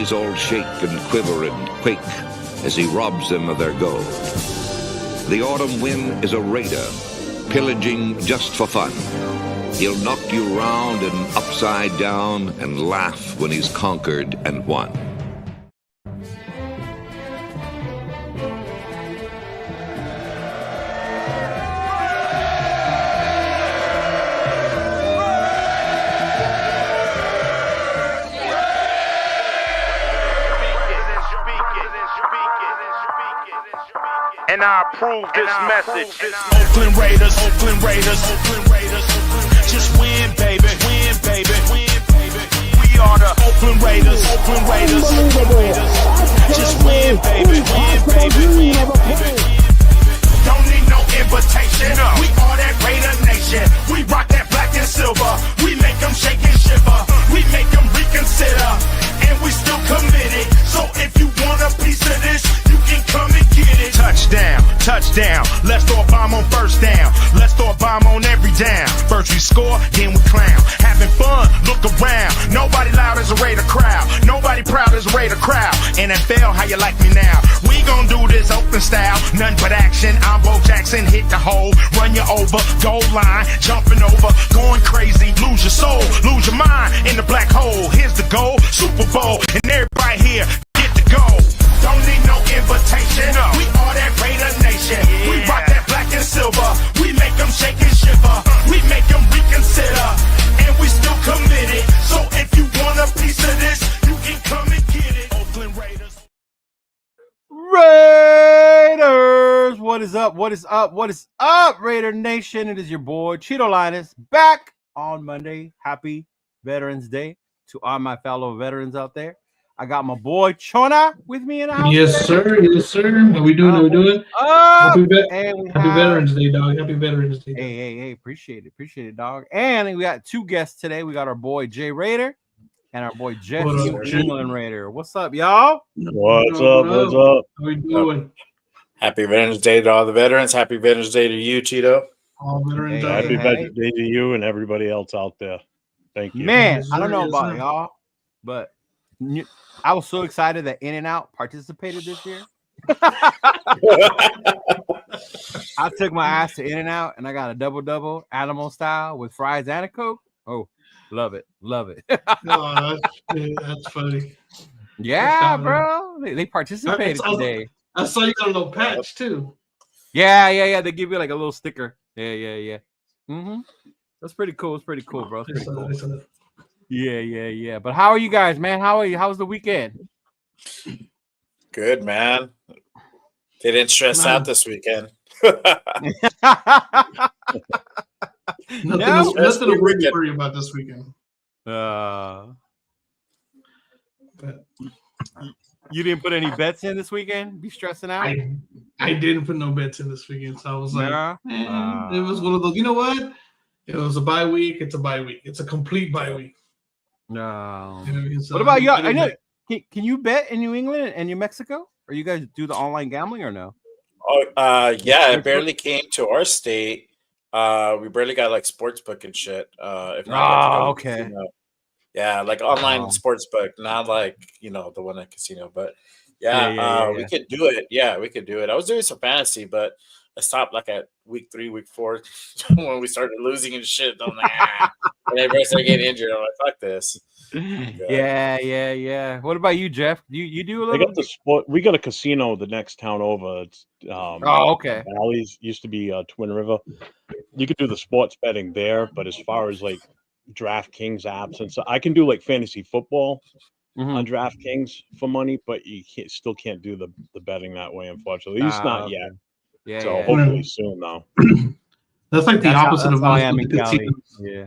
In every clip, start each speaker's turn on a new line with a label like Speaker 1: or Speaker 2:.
Speaker 1: cities all shake and quiver and quake as he robs them of their gold. The autumn wind is a raider, pillaging just for fun. He'll knock you round and upside down and laugh when he's conquered and won.
Speaker 2: And I approve this message. Oakland Raiders, Oakland Raiders, Oakland Raiders. Just win, baby, win, baby, win, baby. We are the Oakland Raiders, Oakland Raiders, Oakland Raiders. Just win, baby, win, baby, win, baby. Don't need no invitation. We are that Raider Nation. We rock that black and silver. We make them shake and shiver. We make them reconsider. And we still committed. So if you want a piece of this, you can come and get it. Touchdown, touchdown. Let's throw a bomb on first down. Let's throw a bomb on every down. First we score, then we clown. Having fun, look around. Nobody loud as a Raider crowd. Nobody proud as a Raider crowd. NFL, how you like me now? We gon' do this open style. Nothing but action. I'm Bo Jackson, hit the hole. Run you over, goal line. Jumping over, going crazy. Lose your soul, lose your mind in the black hole. Here's the goal, Super Bowl. And everybody here, get the goal. Don't need no invitation. We are that Raider Nation. We rock that black and silver. We make them shake and shiver. We make them reconsider. And we still committed. So if you want a piece of this, you can come and get it. Oakland Raiders.
Speaker 3: Raiders! What is up? What is up? What is up, Raider Nation? It is your boy, Chidolinus, back on Monday. Happy Veterans Day to all my fellow veterans out there. I got my boy Chona with me in the house.
Speaker 4: Yes, sir. Yes, sir. How we doing? How we doing? Happy Veterans Day, dog. Happy Veterans Day.
Speaker 3: Hey. Appreciate it, dog. And we got two guests today. We got our boy Jay Raider and our boy Jeff New England Raider. What's up, y'all?
Speaker 5: What's up? What's up?
Speaker 4: How we doing?
Speaker 5: Happy Veterans Day to all the veterans. Happy Veterans Day to you, Cheeto.
Speaker 4: All Veterans Day.
Speaker 5: Happy Veterans Day to you and everybody else out there. Thank you.
Speaker 3: Man, I don't know about y'all, but I was so excited that In-N-Out participated this year. I took my ass to In-N-Out and I got a double animal style with fries and a Coke. Oh, love it.
Speaker 4: Oh, that's funny.
Speaker 3: Yeah, bro. They participated today.
Speaker 4: I saw you got a little patch too.
Speaker 3: Yeah. They give you like a little sticker. Yeah. Mm-hmm. That's pretty cool. It's pretty cool, bro. It's pretty cool. Yeah. But how are you guys, man? How are you? How was the weekend?
Speaker 5: Good, man. They didn't stress out this weekend.
Speaker 4: Nothing to worry about this weekend.
Speaker 3: But you didn't put any bets in this weekend? Be stressing out?
Speaker 4: I didn't put no bets in this weekend, so I was like, it was one of those. You know what? It was a bye week. It's a bye week. It's a complete bye week.
Speaker 3: No.
Speaker 4: You know what I mean? So
Speaker 3: what about you? I know. Can you bet in New England and New Mexico? Or you guys do the online gambling or no?
Speaker 5: Oh, yeah. It barely came to our state. We barely got like sportsbook and shit. If not,
Speaker 3: okay.
Speaker 5: Yeah, like online sportsbook, not like the one at casino. But yeah, we could do it. Yeah, we could do it. I was doing some fantasy, but I stopped like at week 3, week 4 when we started losing and shit. I'm like, and everybody started getting injured. I'm like, fuck this.
Speaker 3: Yeah. What about you, Jeff? You do a little?
Speaker 6: We got a casino the next town over. It's
Speaker 3: okay.
Speaker 6: Valley's used to be Twin River. You could do the sports betting there, but as far as like DraftKings apps and so, I can do like fantasy football on DraftKings for money, but you still can't do the betting that way, unfortunately. At least not yet.
Speaker 3: Yeah.
Speaker 6: So hopefully soon though.
Speaker 4: That's like the opposite of
Speaker 3: Miami County. Yeah.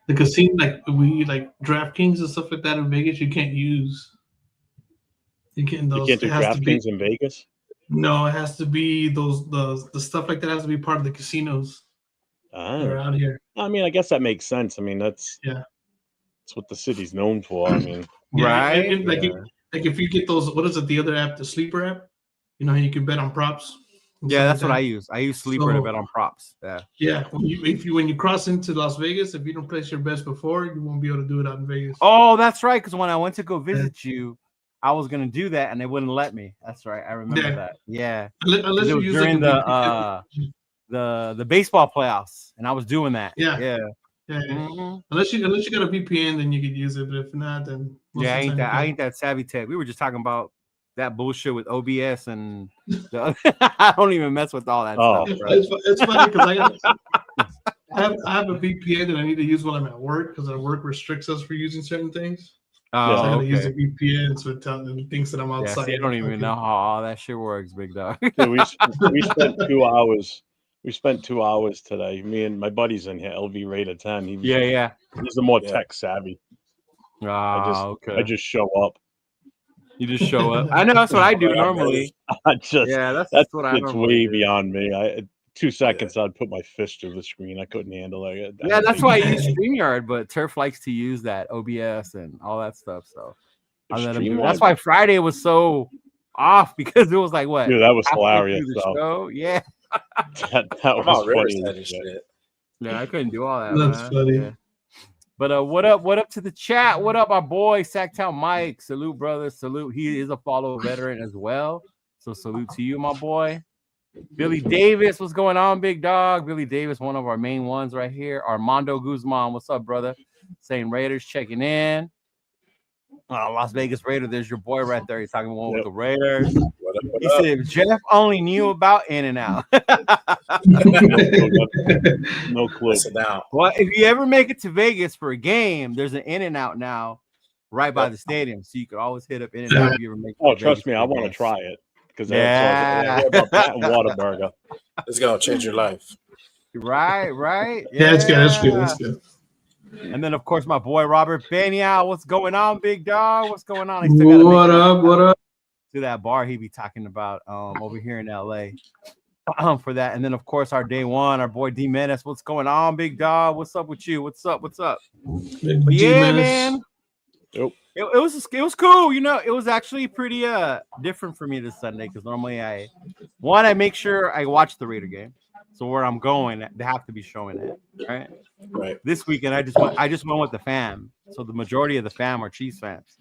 Speaker 4: The casino, like DraftKings and stuff like that in Vegas, you can't use. You can't do
Speaker 6: DraftKings in Vegas.
Speaker 4: No, it has to be the stuff like that has to be part of the casinos that are out here.
Speaker 6: I mean, I guess that makes sense. I mean, that's what the city's known for. I mean,
Speaker 3: right?
Speaker 4: And like if you get those, what is it? The other app, the Sleeper app. You know how you can bet on props.
Speaker 3: Yeah, that's what I use. I use Sleeper to bet on props.
Speaker 4: Yeah. When you cross into Las Vegas, if you don't place your bets before, you won't be able to do it out in Vegas.
Speaker 3: Oh, that's right. Because when I went to go visit you, I was gonna do that, and they wouldn't let me. That's right. I remember that. Yeah.
Speaker 4: Unless
Speaker 3: it
Speaker 4: you
Speaker 3: was
Speaker 4: use
Speaker 3: during
Speaker 4: like
Speaker 3: the baseball playoffs, and I was doing that.
Speaker 4: Yeah.
Speaker 3: Mm-hmm.
Speaker 4: Unless you got a VPN, then you could use it. But if not, then
Speaker 3: I ain't that savvy tech. We were just talking about that bullshit with OBS and I don't even mess with all that stuff. Bro.
Speaker 4: It's funny because I have a VPN that I need to use when I'm at work because our work restricts us for using certain things.
Speaker 3: Oh,
Speaker 4: so I gotta use
Speaker 3: okay.
Speaker 4: the VPN so it tells them things that I'm outside.
Speaker 3: See, I don't even know how all that shit works, big dog.
Speaker 6: Yeah, we spent 2 hours. We spent 2 hours today. Me and my buddies in here, LV Raider 10. He's the more tech savvy. I just show up.
Speaker 3: You just show up. I know that's what I do normally.
Speaker 6: That's what I normally way do. Beyond me. 2 seconds, I'd put my fist through the screen. I couldn't handle it.
Speaker 3: That's why I use StreamYard, but Turf likes to use that OBS and all that stuff. So I let him do it. That's why Friday was so off because it was like what?
Speaker 6: Dude, that was hilarious.
Speaker 3: Yeah.
Speaker 6: that was funny.
Speaker 5: Shit.
Speaker 3: Yeah, I couldn't do all that.
Speaker 4: That's funny.
Speaker 3: Yeah. But what up to the chat? What up, our boy Sacktown Mike? Salute, brother. Salute. He is a follow veteran as well. So salute to you, my boy. Billy Davis, what's going on, big dog? Billy Davis, one of our main ones right here. Armando Guzman, what's up, brother? Saying Raiders checking in. Las Vegas Raider, there's your boy right there. He's talking about with the Raiders. He said if Jeff only knew about In-N-Out.
Speaker 6: No clue.
Speaker 3: Well, if you ever make it to Vegas for a game, there's an In-N-Out now right by the stadium. So you could always hit up In-N-Out if you ever make it.
Speaker 6: Trust me, I want to try it. Because about that and Whataburger.
Speaker 5: It's gonna change your life.
Speaker 3: Right.
Speaker 4: Yeah, it's good. That's good.
Speaker 3: And then of course my boy Robert Benya. What's going on, big dog? What's going on?
Speaker 4: What up?
Speaker 3: To that bar he be talking about over here in LA. For that. And then of course our day one, our boy D Menace. What's going on, big dog? What's up with you? What's up? Yeah, man.
Speaker 6: Yep.
Speaker 3: It was cool, it was actually pretty different for me this Sunday because normally I make sure I watch the Raider game. So where I'm going, they have to be showing it, right?
Speaker 5: Right.
Speaker 3: This weekend I just went with the fam. So the majority of the fam are Chiefs fans.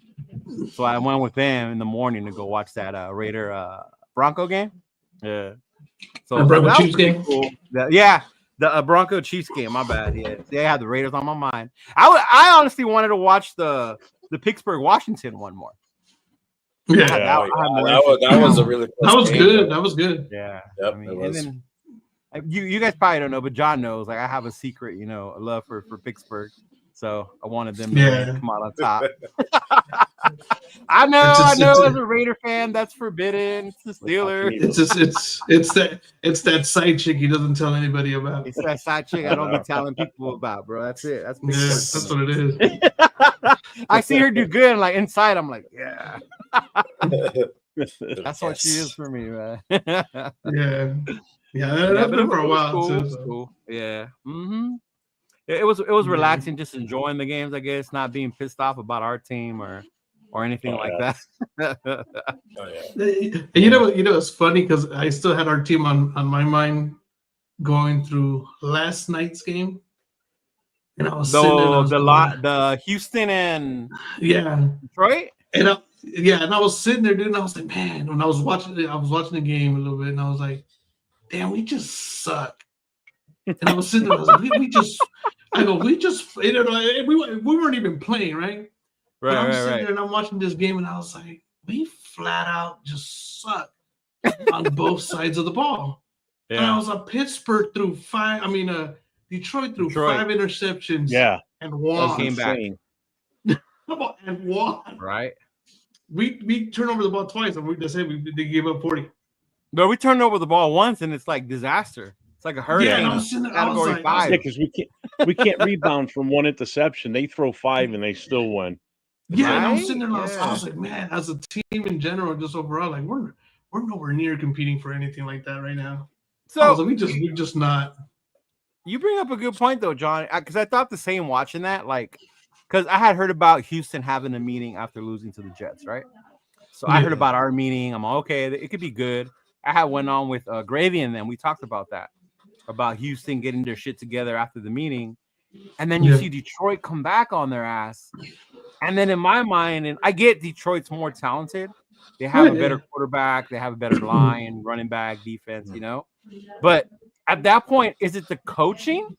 Speaker 3: So I went with them in the morning to go watch that Raider Bronco game. Yeah. So
Speaker 4: the Bronco Chiefs game.
Speaker 3: Cool. The Bronco Chiefs game. My bad. Yeah, they had the Raiders on my mind. I honestly wanted to watch the Pittsburgh Washington one more.
Speaker 4: Yeah,
Speaker 5: that was a really close game.
Speaker 4: That was good.
Speaker 3: Yeah.
Speaker 5: Yep,
Speaker 3: I mean, and then you guys probably don't know, but John knows. Like I have a secret, a love for Pittsburgh. So I wanted them to come out on top. I know. As a Raider fan, that's forbidden. It's the Steelers.
Speaker 4: It's that side chick he doesn't tell anybody about.
Speaker 3: It's that side chick I don't be telling people about, bro. That's it.
Speaker 4: That's what it is.
Speaker 3: I see her do good, and like inside, I'm like, yeah. That's what she is for me, man.
Speaker 4: That's been for a while
Speaker 3: cool.
Speaker 4: too. So.
Speaker 3: Cool. Yeah. Mm-hmm. It was relaxing, just enjoying the games, I guess, not being pissed off about our team or anything like that.
Speaker 4: You know, it's funny because I still had our team on my mind going through last night's game, and I was
Speaker 3: the Houston and Detroit,
Speaker 4: and I was sitting there, dude, and I was like, man, when I was watching the game a little bit, and I was like, damn, we just suck. And I was sitting there, I was like, we weren't even playing, right?
Speaker 3: Right,
Speaker 4: I'm sitting there and I'm watching this game, and I was like, we flat out just suck on both sides of the ball. Yeah. And I was like, Pittsburgh threw Detroit threw 5 interceptions.
Speaker 6: Yeah.
Speaker 4: And won.
Speaker 3: Came back.
Speaker 4: And won.
Speaker 3: Right.
Speaker 4: We turned over the ball twice, and they gave up 40.
Speaker 3: No, we turned over the ball once, and it's like disaster. It's like a hurricane.
Speaker 4: Category
Speaker 3: 5.
Speaker 6: Yeah, because we can't rebound from 1 interception. They throw 5 and they still win.
Speaker 4: Yeah, and I was sitting there, and I was like, man, as a team in general, just overall, like we're nowhere near competing for anything like that right now. So I was like, we're just not.
Speaker 3: You bring up a good point though, John, because I thought the same watching that, like, because I had heard about Houston having a meeting after losing to the Jets, right? So I heard about our meeting. I'm like, okay, it could be good. I had went on with Gravy and them. We talked about that, about Houston getting their shit together after the meeting. And then you see Detroit come back on their ass. And then in my mind, and I get Detroit's more talented. They have a better quarterback. They have a better line, running back, defense, But at that point, is it the coaching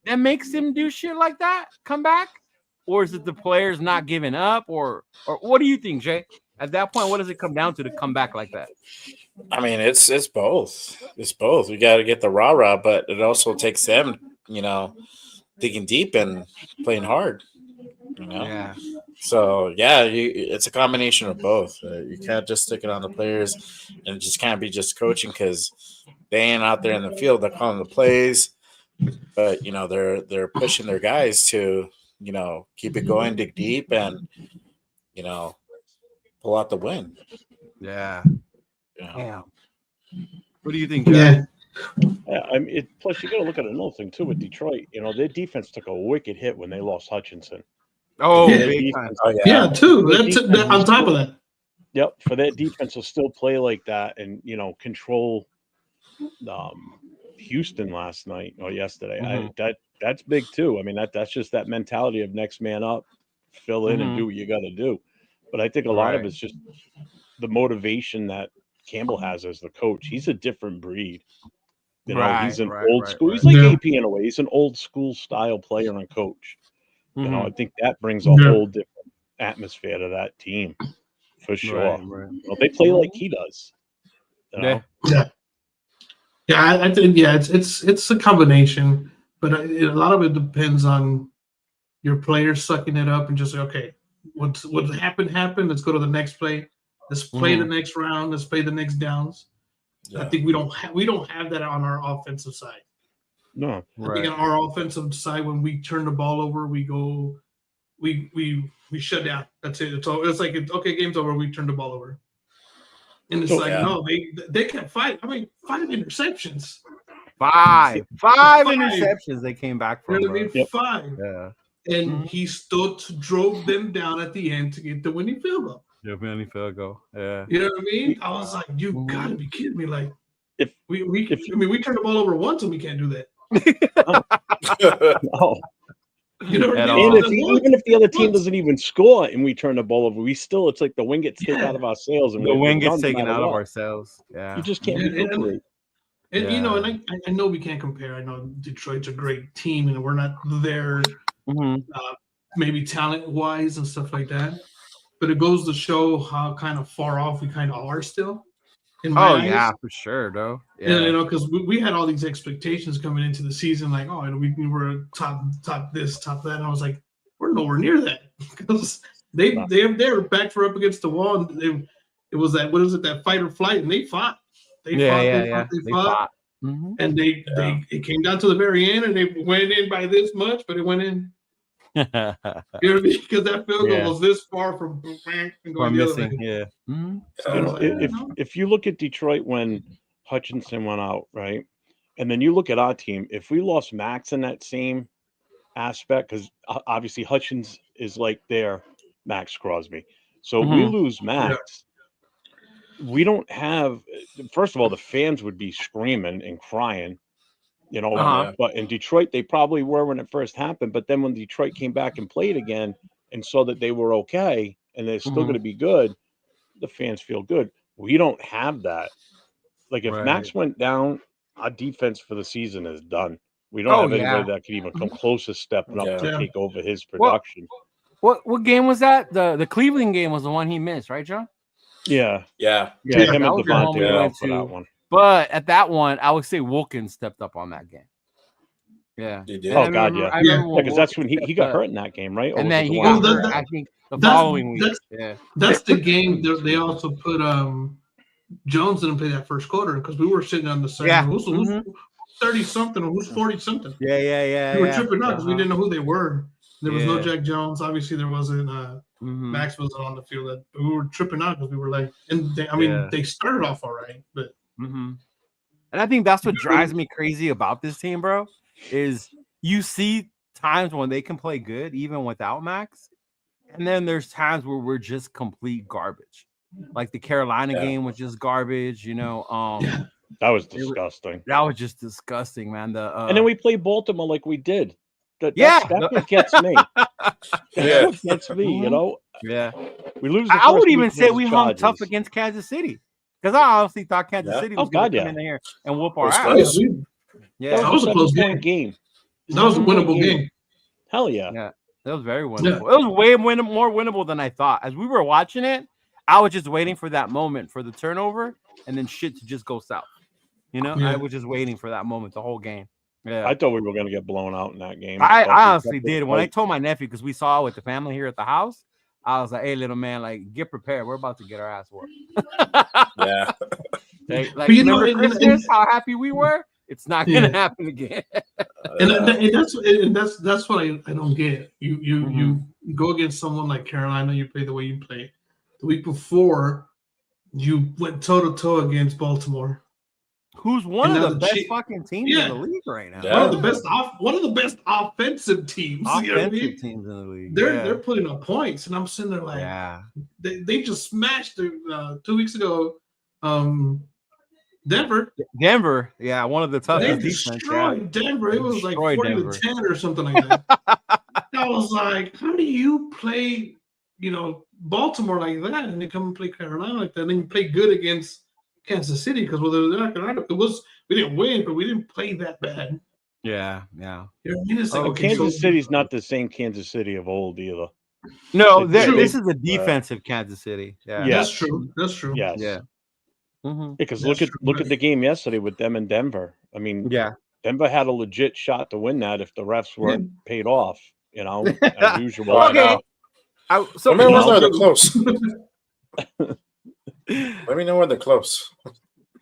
Speaker 3: that makes them do shit like that, come back? Or is it the players not giving up? Or what do you think, Jay? At that point, what does it come down to come back like that?
Speaker 5: I mean, it's both. It's both. We got to get the rah-rah, but it also takes them, digging deep and playing hard.
Speaker 3: Yeah.
Speaker 5: So it's a combination of both. You can't just stick it on the players, and it just can't be just coaching because they ain't out there in the field. They're calling the plays, but they're pushing their guys to keep it going, dig deep, and pull out the win.
Speaker 3: Yeah.
Speaker 5: Yeah.
Speaker 3: What do you think, Jeff?
Speaker 6: Yeah, I mean, plus you got to look at another thing too with Detroit. Their defense took a wicked hit when they lost Hutchinson.
Speaker 3: Oh,
Speaker 6: big
Speaker 3: time.
Speaker 4: Too. That's on top of that.
Speaker 6: Yep, for that defense to still play like that and control Houston last night or yesterday, that's big too. I mean that's just that mentality of next man up, fill in and do what you got to do. But I think a lot of it's just the motivation that Campbell has as the coach. He's a different breed. He's an old school. He's like AP in a way. He's an old school style player and coach. I think that brings a whole different atmosphere to that team for sure. They play like he does.
Speaker 4: Yeah, I think it's a combination, but a lot of it depends on your players sucking it up and just say, okay, what happened. Let's go to the next play. Let's play the next round. Let's play the next downs. Yeah. I think we don't have that on our offensive side.
Speaker 6: No,
Speaker 4: I think on our offensive side, when we turn the ball over, we go, we shut down. That's it. It's like okay, game's over. We turn the ball over, and it's no, they can't fight. I mean, 5 interceptions.
Speaker 3: Five interceptions they came back from.
Speaker 4: You know what I mean? 5.
Speaker 3: Yeah,
Speaker 4: and he still drove them down at the end to get the winning field goal.
Speaker 3: Yeah, winning field goal. Yeah,
Speaker 4: you know what I mean? I was like, you gotta be kidding me! Like, if we turn the ball over once and we can't do that.
Speaker 6: No. Even if the other team doesn't even score and we turn the ball over, it's like the wind gets taken out of our sails and
Speaker 3: the wind gets taken out of our sails. Yeah,
Speaker 6: you just can't be great.
Speaker 4: And and I know we can't compare. I know Detroit's a great team and we're not there maybe talent wise and stuff like that. But it goes to show how kind of far off we kind of are still. In my eyes.
Speaker 3: Yeah, for sure, though. Yeah,
Speaker 4: because we had all these expectations coming into the season, like, we were top this, top that, and I was like, we're nowhere near that because they were backed up against the wall, and it was that fight or flight, and they fought. They fought, and it came down to the very end, and they went in by this much, but it went in. You know what I mean? Because that field goal was this far from going missing.
Speaker 3: Yeah.
Speaker 6: If you look at Detroit when Hutchinson went out, right, and then you look at our team, if we lost Max in that same aspect, because obviously Hutchins is like their Max Crosby, so we lose Max. We don't have. First of all, the fans would be screaming and crying. But in Detroit, they probably were when it first happened. But then when Detroit came back and played again and saw that they were okay and they're still going to be good, the fans feel good. We don't have that. Like if Max went down, our defense for the season is done. We don't have anybody that can even come close to stepping up to take over his production.
Speaker 3: What game was that? The Cleveland game was the one he missed, right, John?
Speaker 6: Yeah.
Speaker 5: Yeah.
Speaker 6: Him and Devontae out for that one.
Speaker 3: But at that one, I would say Wilkins stepped up on that game. Yeah.
Speaker 5: He did.
Speaker 6: Oh, God, yeah. Because that's when he got hurt in that game, right?
Speaker 3: And then he got hurt, I think, the following week.
Speaker 4: That's the game they also put Jones didn't play that first quarter because we were sitting on the side. Yeah. Who's 30-something or who's 40-something?
Speaker 3: Yeah.
Speaker 4: We were tripping out because we didn't know who they were. There was no Jack Jones. Obviously, there wasn't Max wasn't on the field. We were tripping out because we were like, and they started off all right, but.
Speaker 3: And I think that's what drives me crazy about this team, bro, is you see times when they can play good even without Max, and then there's times where we're just complete garbage. Like the Carolina game was just garbage,
Speaker 6: that was disgusting.
Speaker 3: That was just disgusting, man.
Speaker 6: And then we play Baltimore like we did. That gets me.
Speaker 5: Yeah.
Speaker 6: That's me, you know.
Speaker 3: Yeah.
Speaker 6: We lose.
Speaker 3: I would even say we hung tough against Kansas City because I honestly thought Kansas City was going to come in here and whoop our ass.
Speaker 4: Yeah, that was a close game. That was a winnable game.
Speaker 6: Hell yeah.
Speaker 3: Yeah, that was very winnable. Yeah. It was way more winnable than I thought. As we were watching it, I was just waiting for that moment for the turnover and then shit to just go south. You know, I was just waiting for that moment the whole game. Yeah,
Speaker 6: I thought we were going to get blown out in that game.
Speaker 3: I honestly did. When I told my nephew, because we saw it with the family here at the house, I was like, "Hey, little man, like, get prepared. We're about to get our ass whooped."
Speaker 5: Yeah.
Speaker 3: Like, you know, Christmas, how happy we were. It's not gonna happen again.
Speaker 4: and that's what I don't get. You go against someone like Carolina, you play the way you play. The week before, you went toe to toe against Baltimore,
Speaker 3: who's one of the best fucking teams in the league right now.
Speaker 4: Yeah. One of the best offensive teams.
Speaker 3: Teams in the league.
Speaker 4: They're putting up points, and I'm sitting there like, they just smashed 2 weeks ago. Denver, one of the toughest. They destroyed Denver. It was like 40-10 or something like that. I was like, how do you play, Baltimore like that, and they come and play Carolina like that, and then you play good against Kansas City because we didn't win, but we didn't play that bad.
Speaker 3: Yeah.
Speaker 4: You know what I mean? It's like,
Speaker 6: Kansas City's not the same Kansas City of old either.
Speaker 3: No, this is a defensive Kansas City. Yeah,
Speaker 4: that's true. That's true.
Speaker 6: Yes.
Speaker 3: Yeah.
Speaker 6: Because look at the game yesterday with them and Denver. I mean, Denver had a legit shot to win that if the refs weren't paid off. As usual.
Speaker 3: Okay.
Speaker 5: So let me know when they're close. Let me know when they're close.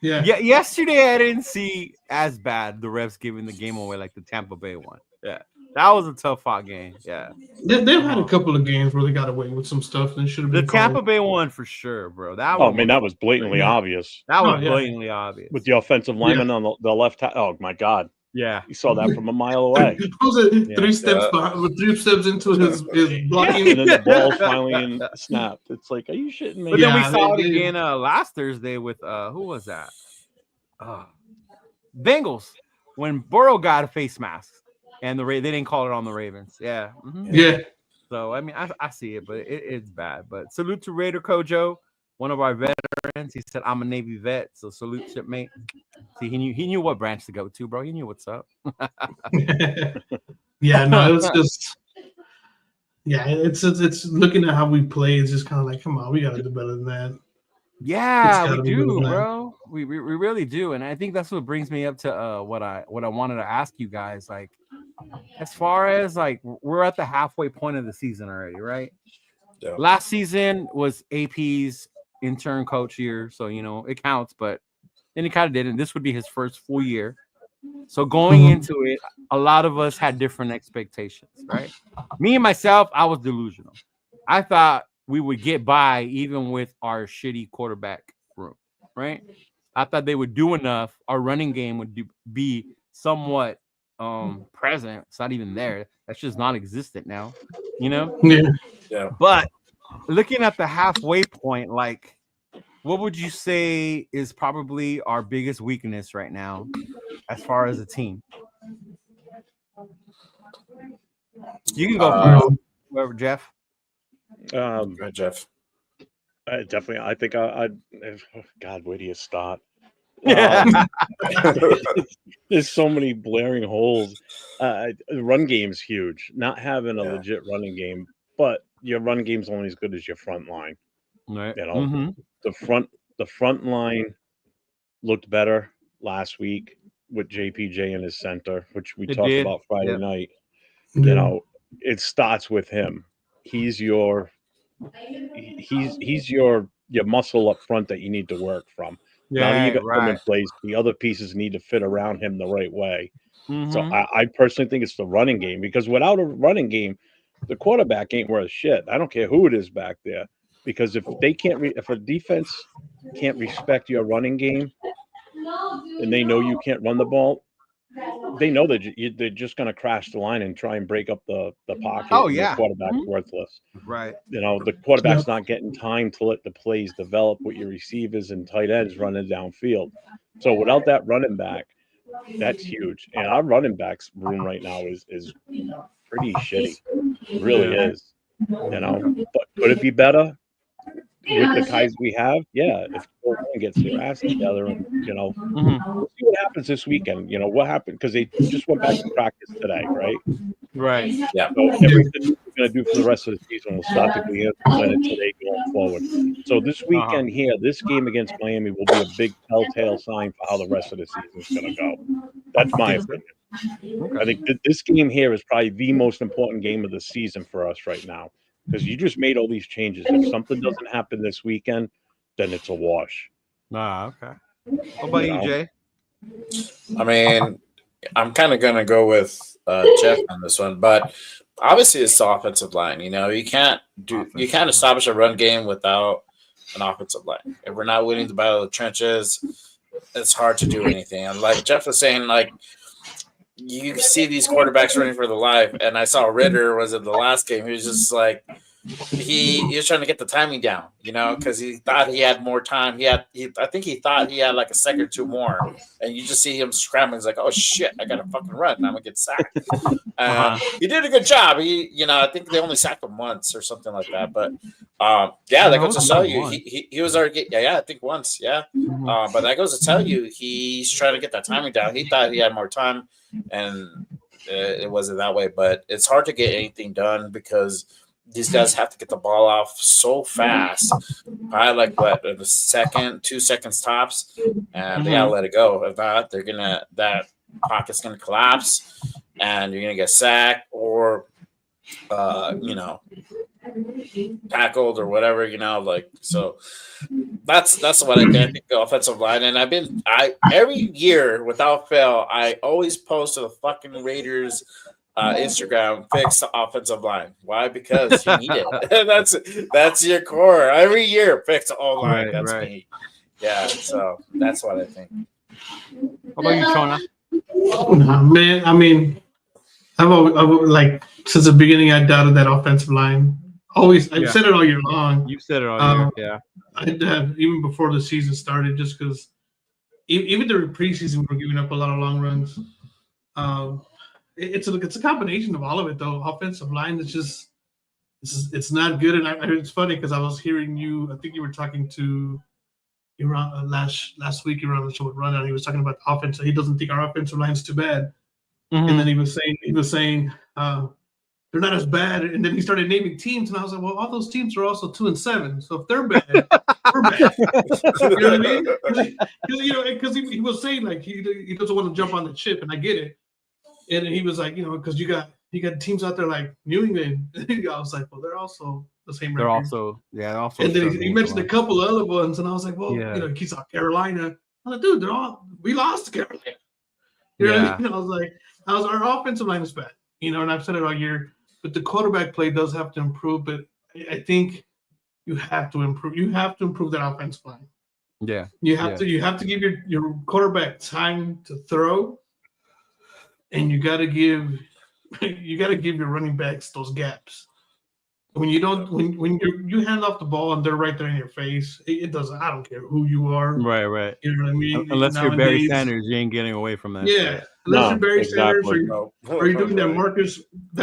Speaker 4: Yeah.
Speaker 3: Yesterday I didn't see as bad the refs giving the game away like the Tampa Bay one. Yeah. That was a tough fought game. Yeah.
Speaker 4: They've had a couple of games where they got away with some stuff and should have been
Speaker 3: the Tampa Bay one for sure, bro. That
Speaker 6: was blatantly obvious.
Speaker 3: That was blatantly obvious.
Speaker 6: With the offensive lineman on the left. Oh my God.
Speaker 3: Yeah.
Speaker 6: You saw that from a mile away.
Speaker 4: Three steps into his blocking.
Speaker 6: And then the ball finally snapped. It's like, are you shitting me?
Speaker 3: But then we saw it again last Thursday with who was that? Bengals when Burrow got a face mask. And they didn't call it on the Ravens. Yeah.
Speaker 4: Yeah.
Speaker 3: So, I mean, I see it, but it's bad. But salute to Raider Kojo, one of our veterans. He said, I'm a Navy vet. So salute, shipmate. See, he knew what branch to go to, bro. He knew what's up.
Speaker 4: Yeah, no, it was just, it's looking at how we play. It's just kind of like, come on, we got to do better than that.
Speaker 3: Yeah, we do, bro. We really do. And I think that's what brings me up to what I wanted to ask you guys. Like, as far as like we're at the halfway point of the season already, right? Yeah. Last season was AP's intern coach year, so it counts, but then he kind of didn't. This would be his first full year. So going into it, a lot of us had different expectations, right? Me and myself, I was delusional. I thought we would get by even with our shitty quarterback room, right? I thought they would do enough. Our running game would be somewhat present. It's not even there. That's just non-existent now,
Speaker 5: Yeah.
Speaker 3: But looking at the halfway point, like, what would you say is probably our biggest weakness right now as far as a team? You can go first. Whoever, Jeff.
Speaker 5: Jeff.
Speaker 6: Definitely. I think God, where do you start? There's so many blaring holes. The run game's huge. Not having a legit running game, but your run game's only as good as your front line.
Speaker 3: Right.
Speaker 6: The front line looked better last week with JPJ in his center, which we talked about Friday night. It starts with him. He's your muscle up front that you need to work from. Now that you got him in place, the other pieces need to fit around him the right way. So I personally think it's the running game, because without a running game, the quarterback ain't worth shit. I don't care who it is back there, because if a defense can't respect your running game and they know you can't run the ball, they know that they're just going to crash the line and try and break up the pocket.
Speaker 3: Oh, yeah.
Speaker 6: The quarterback's worthless.
Speaker 3: Right.
Speaker 6: The quarterback's not getting time to let the plays develop with your receivers and tight ends running downfield. So without that running back, that's huge. And our running backs room right now is pretty shitty. It really is. But could it be better with the guys we have? Yeah, if everyone gets their ass together and we'll see what happens this weekend. What happened because they just went back to practice today, right?
Speaker 3: Right.
Speaker 5: Yeah.
Speaker 6: So everything we're going to do for the rest of the season will start to be implemented today going forward. So this weekend here, this game against Miami will be a big telltale sign for how the rest of the season is going to go. That's my opinion. I think this game here is probably the most important game of the season for us right now because you just made all these changes. If something doesn't happen this weekend, then it's a wash.
Speaker 3: Okay. What about you, Jay?
Speaker 5: I mean, I'm kind of going to go with Jeff on this one, but obviously it's the offensive line. You can't establish a run game without an offensive line. If we're not winning the battle of the trenches, it's hard to do anything. And like Jeff was saying, like you see these quarterbacks running for their life, and I saw Ritter was in the last game. He was just like he was trying to get the timing down, because he thought he had more time. I think he thought he had like a second or two more, and you just see him scrambling. He's like, "Oh shit, I gotta fucking run! I'm gonna get sacked." He did a good job. I think they only sacked him once or something like that. But that goes to tell you he was already. I think once. Yeah, but that goes to tell you he's trying to get that timing down. He thought he had more time, and it wasn't that way. But it's hard to get anything done because these guys have to get the ball off so fast. Probably like a second, 2 seconds tops, and they gotta let it go. If not, that pocket's gonna collapse, and you're gonna get sacked or tackled or whatever. So that's what I think the offensive line. And every year without fail, I always post to the fucking Raiders Instagram, fix the offensive line. Why? Because you need it. That's your core. Every year, fix the O-line. That's me. Yeah, so that's what I think.
Speaker 3: How about you, Chona?
Speaker 4: Man, I mean, I've like since the beginning, I doubted that offensive line. Always, I've said it all year long.
Speaker 3: You've said it all year,
Speaker 4: I have even before the season started, just because even during preseason, we're giving up a lot of long runs. It's a combination of all of it, though. Offensive line is just it's not good, and it's funny because I was hearing you. I think you were talking to you were on last week. You were on the show with Ron, and he was talking about the offense. He doesn't think our offensive line is too bad, and then he was saying they're not as bad, and then he started naming teams, and I was like, well, all those teams are also 2-7, so if they're bad, we're bad. You know what I mean? Because he was saying like he doesn't want to jump on the chip, and I get it. And he was like, because you got teams out there like New England. I was like, well, they're also the same.
Speaker 3: They're also.
Speaker 4: And then he mentioned a couple of other ones, and I was like, well, he saw Carolina. I'm like, dude, we lost to Carolina. You know what I mean? I was like, our offensive line is bad. And I've said it all year, but the quarterback play does have to improve. But I think you have to improve. You have to improve that offensive line.
Speaker 3: Yeah.
Speaker 4: You have to give your quarterback time to throw. And you got to give your running backs those gaps. When you don't, when you hand off the ball and they're right there in your face, it doesn't. I don't care who you are.
Speaker 3: Right.
Speaker 4: You know what I mean?
Speaker 3: Unless you're Barry Sanders, you ain't getting away from that.
Speaker 4: Yeah. Unless you're Barry Sanders, or you're doing that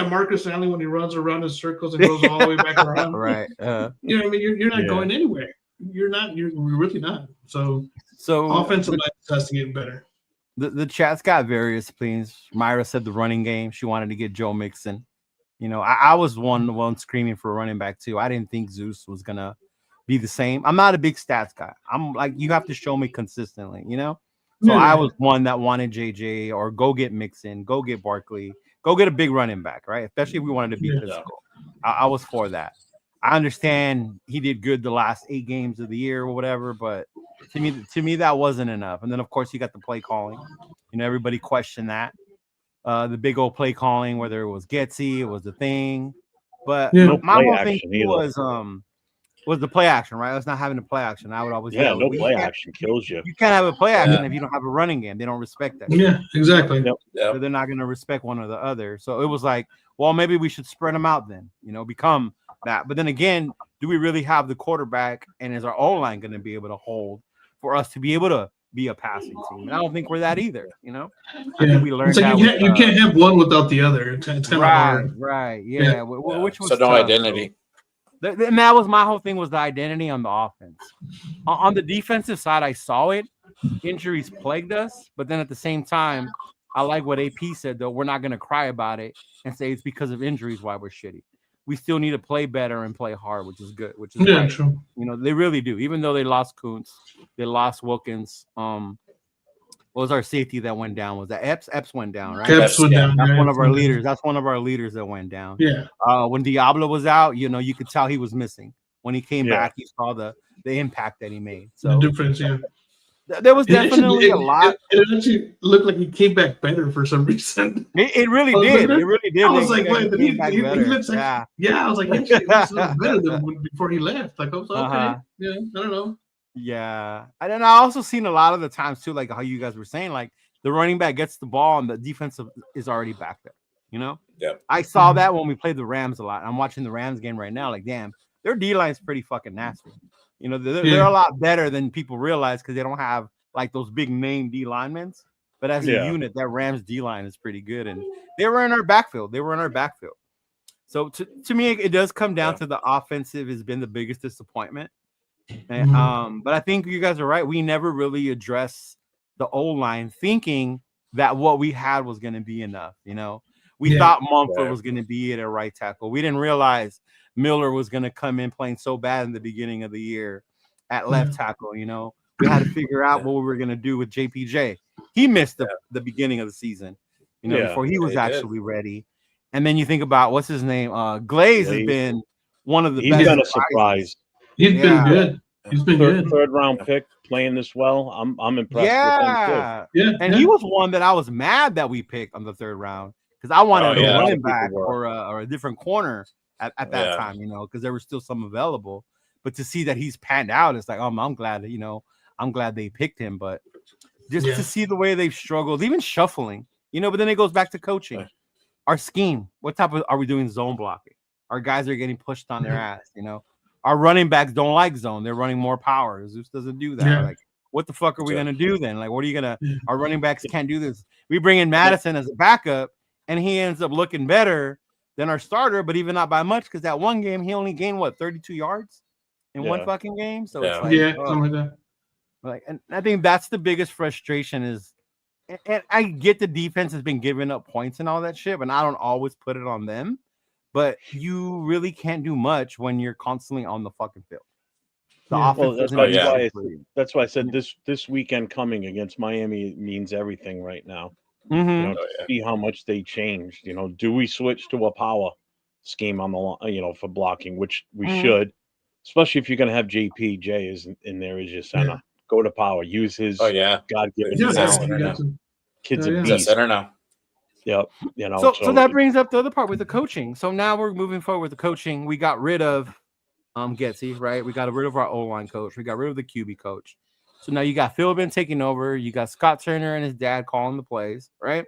Speaker 4: Marcus Allen when he runs around in circles and goes all the way back around.
Speaker 3: Right.
Speaker 4: You know what I mean? You're not going anywhere. You're not. You're really not. So offensive line has to get better.
Speaker 3: The chat's got various opinions. Myra said the running game. She wanted to get Joe Mixon. I was the one screaming for a running back too. I didn't think Zeus was gonna be the same. I'm not a big stats guy. I'm like, you have to show me consistently, So I was one that wanted JJ or go get Mixon, go get Barkley, go get a big running back, right? Especially if we wanted to be physical. I was for that. I understand he did good the last 8 games of the year or whatever, but to me that wasn't enough. And then of course you got the play calling. Everybody questioned that. The big old play calling, whether it was Getsy, it was the thing. But my whole thing was the play action, right? Let's not having the play action. I would always
Speaker 6: no play action kills you.
Speaker 3: You can't have a play action if you don't have a running game. They don't respect that.
Speaker 4: Yeah, exactly.
Speaker 3: So they're not going to respect one or the other. So it was like, well, maybe we should spread them out then, become that. But then again, do we really have the quarterback, and is our O-line going to be able to hold for us to be able to be a passing team. And I don't think we're that either. I
Speaker 4: Yeah.
Speaker 3: think we learned
Speaker 4: It's like
Speaker 3: that
Speaker 4: you can't have one without the other. It's kind of hard.
Speaker 3: Right. Yeah. Which was
Speaker 5: so no
Speaker 3: tough,
Speaker 5: identity.
Speaker 3: And that was my whole thing, was the identity on the offense. On the defensive side, I saw it. Injuries plagued us, but then at the same time, I like what AP said, though. We're not going to cry about it and say it's because of injuries why we're shitty. We still need to play better and play hard, which is good, which is right.
Speaker 4: True.
Speaker 3: They really do. Even though they lost Kuntz, they lost Wilkins. What was our safety that went down? Was that Epps? Epps went down, right?
Speaker 4: Epps went down.
Speaker 3: That's one of our leaders. That's one of our leaders that went down.
Speaker 4: Yeah.
Speaker 3: When Diablo was out, you could tell he was missing. When he came back, you saw the impact that he made. So
Speaker 4: the difference,
Speaker 3: there was definitely a lot.
Speaker 4: It actually looked like he came back better for some reason.
Speaker 3: It really did. It really did.
Speaker 4: I was like, wait, he looks like,
Speaker 3: yeah.
Speaker 4: I was like, he looks better than before he left. Like, I was like, okay, yeah, I don't know.
Speaker 3: Yeah, and then I also seen a lot of the times too, like how you guys were saying, like the running back gets the ball and the defensive is already back there.
Speaker 5: Yeah.
Speaker 3: I saw that when we played the Rams a lot. I'm watching the Rams game right now. Like, damn, their D line's pretty fucking nasty. They're a lot better than people realize because they don't have like those big name D linemen. But as a unit, that Rams D line is pretty good, and they were in our backfield. So to me, it does come down to the offensive has been the biggest disappointment. And, but I think you guys are right. We never really addressed the O-line, thinking that what we had was going to be enough. We thought Mumford was going to be at a right tackle. We didn't realize Miller was going to come in playing so bad in the beginning of the year at left tackle. We had to figure out what we were going to do with JPJ. He missed the beginning of the season, before he was actually ready. And then you think about what's his name, Glaze has been one of the best.
Speaker 6: He's been a surprise.
Speaker 4: He's been good. He's been good.
Speaker 6: Third round pick, playing this well. I'm impressed with him too.
Speaker 3: Yeah, and he was one that I was mad that we picked on the third round because I wanted a running back or a different corner at that time, because there were still some available. But to see that he's panned out, it's like, I'm glad that I'm glad they picked him. But just to see the way they've struggled, even shuffling, but then it goes back to coaching. Our scheme, what type of are we doing zone blocking? Our guys are getting pushed on their ass, Our running backs don't like zone. They're running more power. Zeus doesn't do that. Like, what the fuck are we going to do then? Like, what are you going to – our running backs can't do this. We bring in Madison as a backup, and he ends up looking better than our starter, but even not by much because that one game, he only gained, 32 yards in one fucking game? So it's like,
Speaker 4: something like that.
Speaker 3: Like, and I think that's the biggest frustration is – and I get the defense has been giving up points and all that shit, but I don't always put it on them. But you really can't do much when you're constantly on the fucking field. The offense
Speaker 6: that's why I said this weekend coming against Miami means everything right now. See how much they changed. Do we switch to a power scheme on the for blocking, which we should, especially if you're going to have JPJ is in there as your center. Go to power. Use his God-given talent. Kid's a beast.
Speaker 5: Center now.
Speaker 6: Yep.
Speaker 3: So that brings up the other part with the coaching. So now we're moving forward with the coaching. We got rid of Getsy, right? We got rid of our O-line coach. We got rid of the QB coach. So now you got Philbin taking over. You got Scott Turner and his dad calling the plays, right?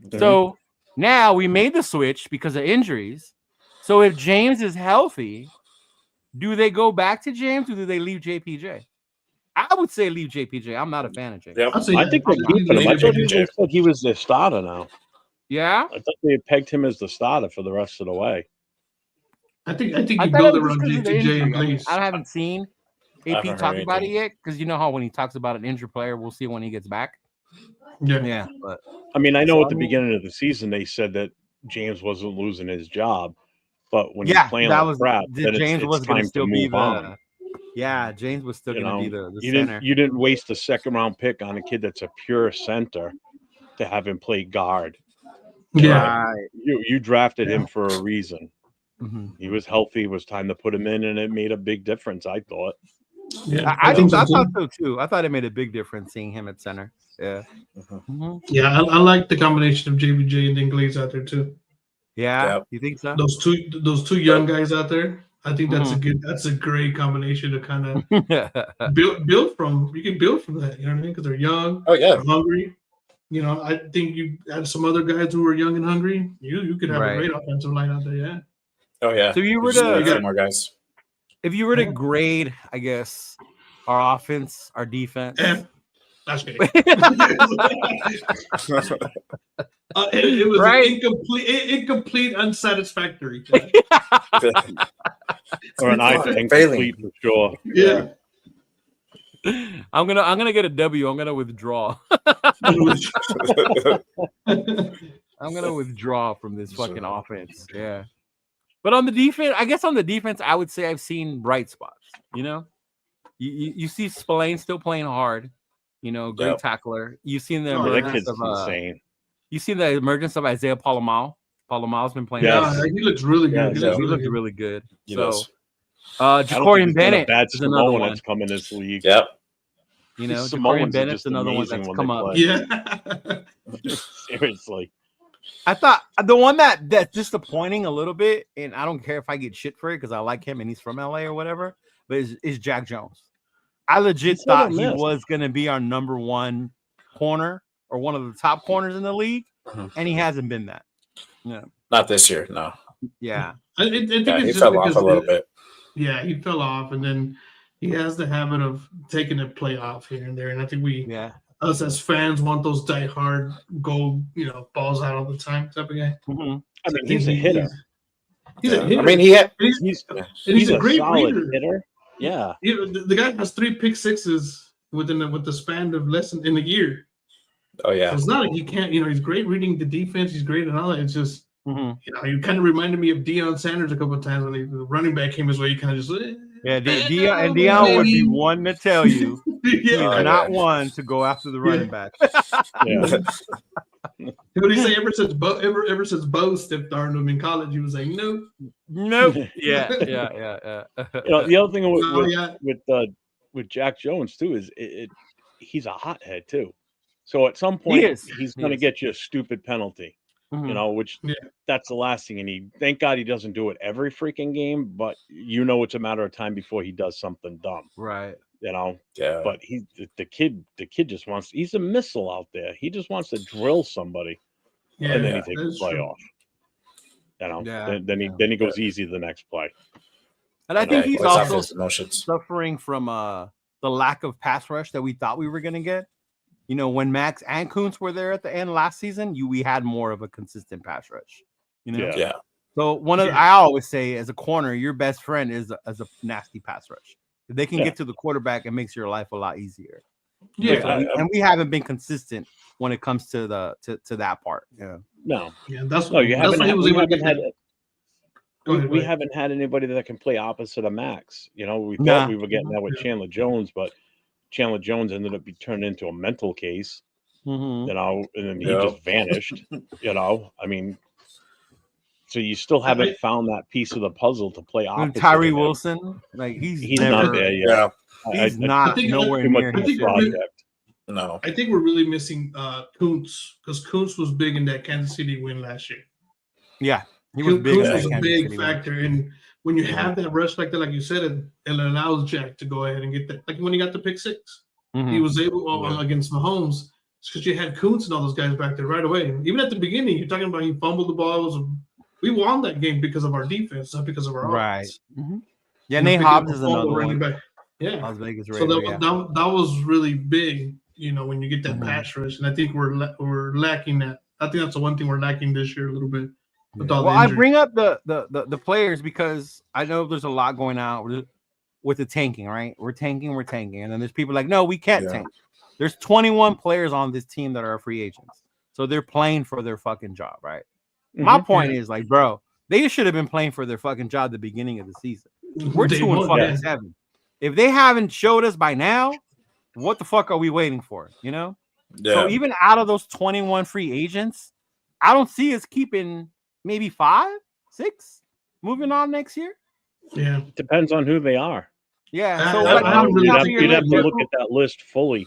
Speaker 3: Mm-hmm. So now we made the switch because of injuries. So if James is healthy, do they go back to James or do they leave JPJ? I would say leave JPJ. I'm not a fan of James.
Speaker 6: Yep. I think they're keeping him. I thought he was their starter now.
Speaker 3: Yeah,
Speaker 6: I thought they pegged him as the starter for the rest of the way.
Speaker 4: I think you build around JPJ in place.
Speaker 3: I haven't seen AP talk about it yet because you know how when he talks about an injured player, we'll see when he gets back. Yeah. But
Speaker 6: I mean, I know at the beginning of the season they said that James wasn't losing his job, but when he's playing like crap,
Speaker 3: James was going to still be
Speaker 6: on.
Speaker 3: James was still going to be the center.
Speaker 6: You didn't waste a second round pick on a kid that's a pure center to have him play guard.
Speaker 4: Yeah,
Speaker 6: you drafted him for a reason. Mm-hmm. He was healthy. It was time to put him in, and it made a big difference. I thought.
Speaker 3: Yeah, I thought so too. I thought it made a big difference seeing him at center. Yeah.
Speaker 4: Mm-hmm. Yeah, I like the combination of JBJ and then Glaze out there too.
Speaker 3: Yeah, you think so?
Speaker 4: Those two young guys out there. I think that's a great combination to kind of build from. You can build from that, you know what I mean? Because they're young, they're hungry. I think you add some other guys who are young and hungry. You could have a great offensive line out there. Yeah.
Speaker 5: Oh yeah.
Speaker 3: So you were to
Speaker 5: more guys.
Speaker 3: If you were to grade, I guess, our offense, our defense,
Speaker 4: That's great. It was
Speaker 3: Right?
Speaker 4: incomplete, unsatisfactory.
Speaker 6: Or an iPhone incomplete for sure.
Speaker 4: Yeah.
Speaker 3: I'm gonna get a W. I'm gonna withdraw. I'm gonna withdraw from this fucking offense. Yeah. But on the defense, I guess on the defense, I would say I've seen bright spots. You know, you see Spillane still playing hard. You know, great tackler. You've seen the emergence of
Speaker 6: insane.
Speaker 3: You see the emergence of Isaiah Palomau. Palomau's been playing.
Speaker 4: Yeah, he looks really good.
Speaker 3: He looked really good. So, Jacorian Bennett is another one
Speaker 6: that's come in this league.
Speaker 5: Yep.
Speaker 3: You know, Jacorian Bennett's another one that's come up.
Speaker 4: Yeah.
Speaker 6: Seriously.
Speaker 3: I thought the one that's disappointing a little bit, and I don't care if I get shit for it because I like him and he's from LA or whatever, but is Jack Jones. I legit thought he was going to be our number one corner or one of the top corners in the league, and he hasn't been that. No.
Speaker 5: Not this year, no.
Speaker 3: Yeah.
Speaker 4: I think
Speaker 5: he fell off a little bit.
Speaker 4: Yeah, he fell off, and then he has the habit of taking a play off here and there, and I think us as fans want those die-hard go, balls out all the time type of guy.
Speaker 6: Mm-hmm. I mean, he's a hitter.
Speaker 4: He's a hitter.
Speaker 5: I mean,
Speaker 4: he's a great
Speaker 6: solid
Speaker 4: reader.
Speaker 6: Hitter. Yeah.
Speaker 4: The guy has 3 pick sixes with the span of less than in a year.
Speaker 5: Oh yeah.
Speaker 4: So it's not like he can't. He's great reading the defense. He's great and all that. It's just you kind of reminded me of Deion Sanders a couple of times when the running back came his way. You kind of just
Speaker 3: Deion would be one to tell you he's not one to go after the running back.
Speaker 4: What do you say? Ever since Bo stepped on him in college, he was like, nope.
Speaker 3: Yeah.
Speaker 6: The other thing with Jack Jones too is he's a hothead too. So at some point he's going to get you a stupid penalty, which that's the last thing you need. Thank God he doesn't do it every freaking game, but it's a matter of time before he does something dumb.
Speaker 3: Right.
Speaker 6: Yeah. But the kid just wants, he's a missile out there. He just wants to drill somebody.
Speaker 4: Yeah,
Speaker 6: and then he takes the play off. Then he goes easy the next play.
Speaker 3: And I think he's also suffering from the lack of pass rush that we thought we were going to get. When Max and Kuntz were there at the end last season, we had more of a consistent pass rush.
Speaker 5: Yeah.
Speaker 3: So I always say, as a corner, your best friend is a nasty pass rush. If they can get to the quarterback, it makes your life a lot easier.
Speaker 6: Yeah,
Speaker 3: and we haven't been consistent when it comes to that part. Yeah.
Speaker 6: No.
Speaker 4: Yeah, that's
Speaker 6: we haven't had anybody that can play opposite of Max. We thought we were getting that with Chandler Jones, but Chandler Jones ended up turned into a mental case. And then he just vanished. I mean, so you still haven't found that piece of the puzzle to play opposite.
Speaker 3: Tyree Wilson, he's
Speaker 6: not there yet.
Speaker 3: He's not nowhere near his project.
Speaker 5: No,
Speaker 4: I think we're really missing Kuntz because Kuntz was big in that Kansas City win last year.
Speaker 3: Yeah, he was big.
Speaker 4: Kuntz was a big factor, and when you have that rush like that, like you said, it allows Jack to go ahead and get that. Like when he got the pick six, he was able against Mahomes because you had Kuntz and all those guys back there right away. Even at the beginning, you're talking about he fumbled the ball. We won that game because of our defense, not because of our offense.
Speaker 3: Yeah, Nate Hobbs is another one.
Speaker 4: Back. Yeah,
Speaker 3: Las Vegas
Speaker 4: Raiders, so that was really big. When you get that pass rush, and I think we're lacking that. I think that's the one thing we're lacking this year a little bit.
Speaker 3: I bring up the players because I know there's a lot going on with the tanking. Right, we're tanking, and then there's people like, no, we can't tank. There's 21 players on this team that are free agents, so they're playing for their fucking job, right? My point is, bro, they should have been playing for their fucking job at the beginning of the season. We're 2-7. If they haven't showed us by now, what the fuck are we waiting for? So even out of those 21 free agents, I don't see us keeping maybe 5, 6 moving on next year.
Speaker 4: Yeah,
Speaker 6: depends on who they are.
Speaker 3: Yeah, so
Speaker 6: you'd have to look at that list fully.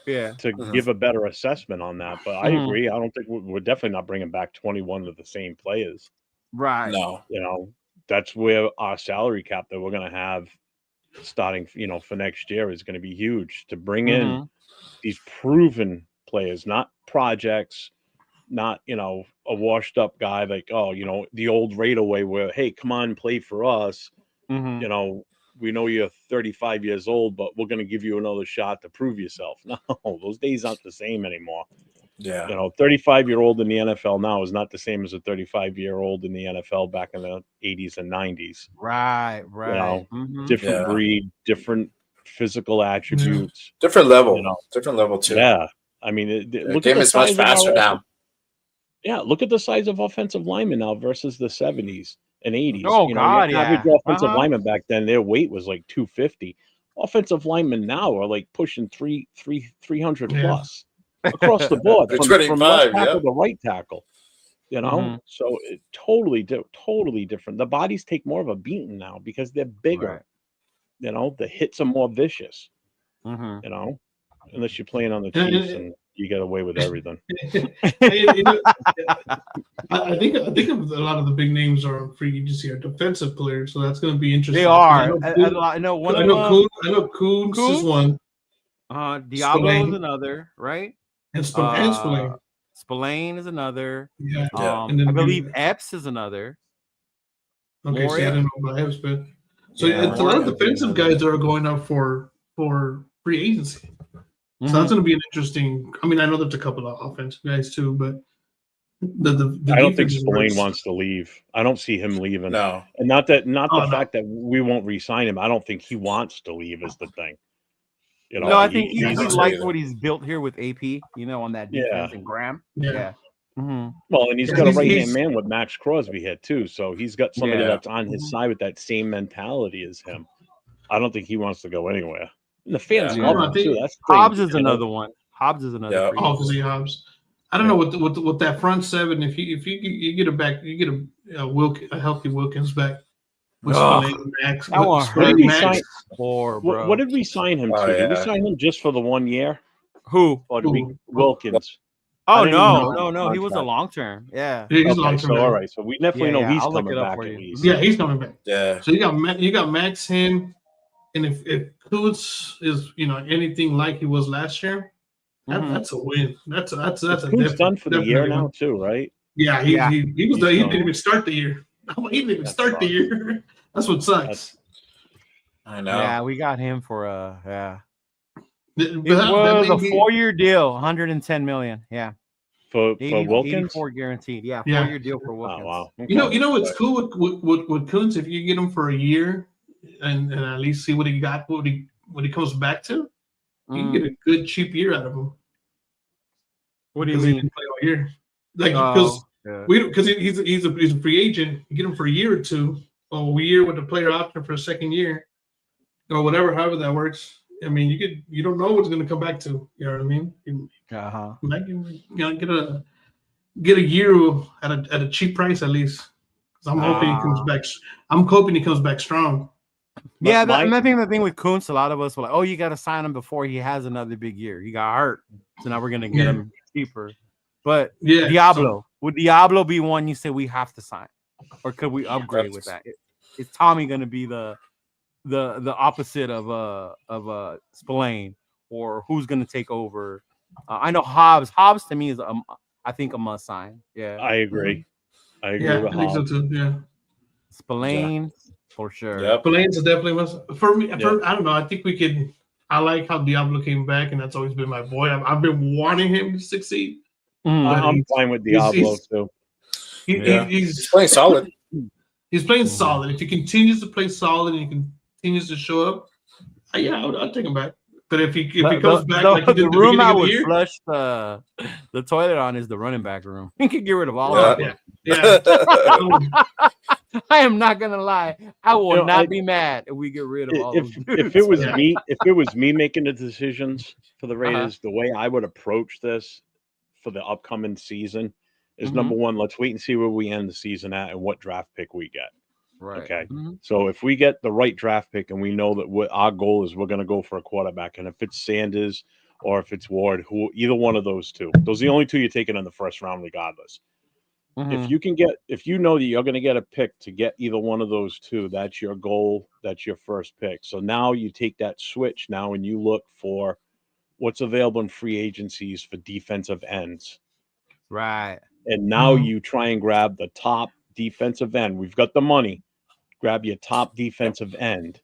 Speaker 3: Yeah,
Speaker 6: to give a better assessment on that. But I agree. I don't think we're definitely not bringing back 21 of the same players.
Speaker 3: Right.
Speaker 6: No. That's where our salary cap that we're going to have starting, for next year is going to be huge to bring in these proven players, not projects, not, a washed up guy like, the old Raider way where, hey, come on, play for us. we know you're 35 years old, but we're going to give you another shot to prove yourself. No, those days aren't the same anymore.
Speaker 5: Yeah.
Speaker 6: 35-year-old in the NFL now is not the same as a 35-year-old in the NFL back in the 80s and 90s.
Speaker 3: Right.
Speaker 6: Different breed, different physical attributes.
Speaker 5: Different level. Different level, too.
Speaker 6: Yeah. I mean,
Speaker 5: the game is much faster now.
Speaker 6: Yeah, look at the size of offensive linemen now versus the 70s and 80s.
Speaker 3: Oh, God,
Speaker 6: average offensive lineman back then, their weight was like 250. Offensive linemen now are like pushing 300 plus across the board from left tackle to right tackle. So it totally different. The bodies take more of a beating now because they're bigger. Right. The hits are more vicious. Unless you're playing on the Chiefs and you get away with everything.
Speaker 4: I think a lot of the big names are on free agency are defensive players, so that's going to be interesting.
Speaker 3: They are. I know
Speaker 4: Kuntz is one.
Speaker 3: Diablo is another, right?
Speaker 4: And Spillane.
Speaker 3: Spillane is another.
Speaker 4: Yeah.
Speaker 3: I believe Epps is another.
Speaker 4: Okay, so I don't know about Epps, but it's a lot of defensive guys that are going up for free agency. So that's going to be an interesting. I mean, I know there's a couple of offensive guys too, but the
Speaker 6: I don't think Spillane wants to leave. I don't see him leaving.
Speaker 5: No,
Speaker 6: and not the fact that we won't re-sign him. I don't think he wants to leave is the thing.
Speaker 3: No, I think he likes what he's built here with AP. On that defense and Graham.
Speaker 4: Yeah.
Speaker 6: Well, and he's got a right-hand man with Max Crosby here too, so he's got somebody that's on his side with that same mentality as him. I don't think he wants to go anywhere. And the fans love him too. That's
Speaker 3: Hobbs is another one. Hobbs is another.
Speaker 4: Yeah. Obviously, Hobbs. I don't know with that front seven. If you get a back, you get a healthy Wilkins back.
Speaker 3: Max.
Speaker 6: What did we sign him to? Did we sign him just for the 1 year?
Speaker 3: Who?
Speaker 6: Or did we Wilkins?
Speaker 3: Oh no! He was a long term. Yeah.
Speaker 4: He's long term.
Speaker 6: So all right. So we definitely know he's coming back at least.
Speaker 4: Yeah, he's coming back.
Speaker 5: Yeah.
Speaker 4: So you got Max, him, and if Kuntz is anything like he was last year, that's a win. That's
Speaker 6: Kuntz done for the year now too, right?
Speaker 4: Yeah, he was. He didn't even start the year. He didn't even start the year. That's what sucks.
Speaker 5: I know.
Speaker 3: Yeah, we got him for It was a 4-year deal, $110 million. Yeah.
Speaker 6: For Wilkins?
Speaker 3: 84 guaranteed. Yeah, 4-year deal for Wilkins.
Speaker 6: Oh, wow. Okay.
Speaker 4: You know what's cool with Kuntz, if you get him for a year and at least see what he got, what he comes back to, you can get a good cheap year out of him.
Speaker 3: What do you mean?
Speaker 4: He didn't play all year, because he's a free agent. You get him for a year or two, or a year with the player option for a second year, or whatever, however that works. I mean, you don't know what's going to come back to. You know what I mean? Get a year at a cheap price at least. Because I'm hoping he comes back. I'm hoping he comes back strong.
Speaker 3: Yeah, I think the thing with Kuntz, a lot of us were like, "Oh, you got to sign him before he has another big year. He got hurt, so now we're going to get him cheaper." But Diablo, would Diablo be one you say we have to sign, or could we upgrade with that? Is Tommy going to be the opposite of Spillane, or who's going to take over? I know Hobbs. Hobbs to me is I think a must sign. Yeah,
Speaker 6: I agree. I agree with Hobbs.
Speaker 4: I think so too. Yeah,
Speaker 3: Spillane for sure.
Speaker 5: Yep.
Speaker 4: Spillane's definitely must for me. I don't know. I think we could. I like how Diablo came back, and that's always been my boy. I've been wanting him to succeed.
Speaker 6: I'm fine with Diablo too.
Speaker 4: He's
Speaker 5: playing solid.
Speaker 4: He's playing solid. If he continues to play solid and he continues to show up, I'll take him back. But if he comes back, like he did
Speaker 3: the room I would flush the toilet on is the running back room. You can get rid of all of it.
Speaker 4: Yeah.
Speaker 3: I am not gonna lie. I will not be mad if we get rid of all of them.
Speaker 6: If it was me making the decisions for the Raiders, the way I would approach this for the upcoming season is number one, let's wait and see where we end the season at and what draft pick we get.
Speaker 3: Right.
Speaker 6: Okay. So if we get the right draft pick and we know that what our goal is, we're going to go for a quarterback, and if it's Sanders or if it's Ward, either one of those two, those are the only two you're taking in the first round, regardless. If you know that you're going to get a pick to get either one of those two, that's your goal. That's your first pick. So now you take that switch now and you look for what's available in free agencies for defensive ends.
Speaker 3: Right.
Speaker 6: And now you try and grab the top defensive end. We've got the money. Grab your top defensive end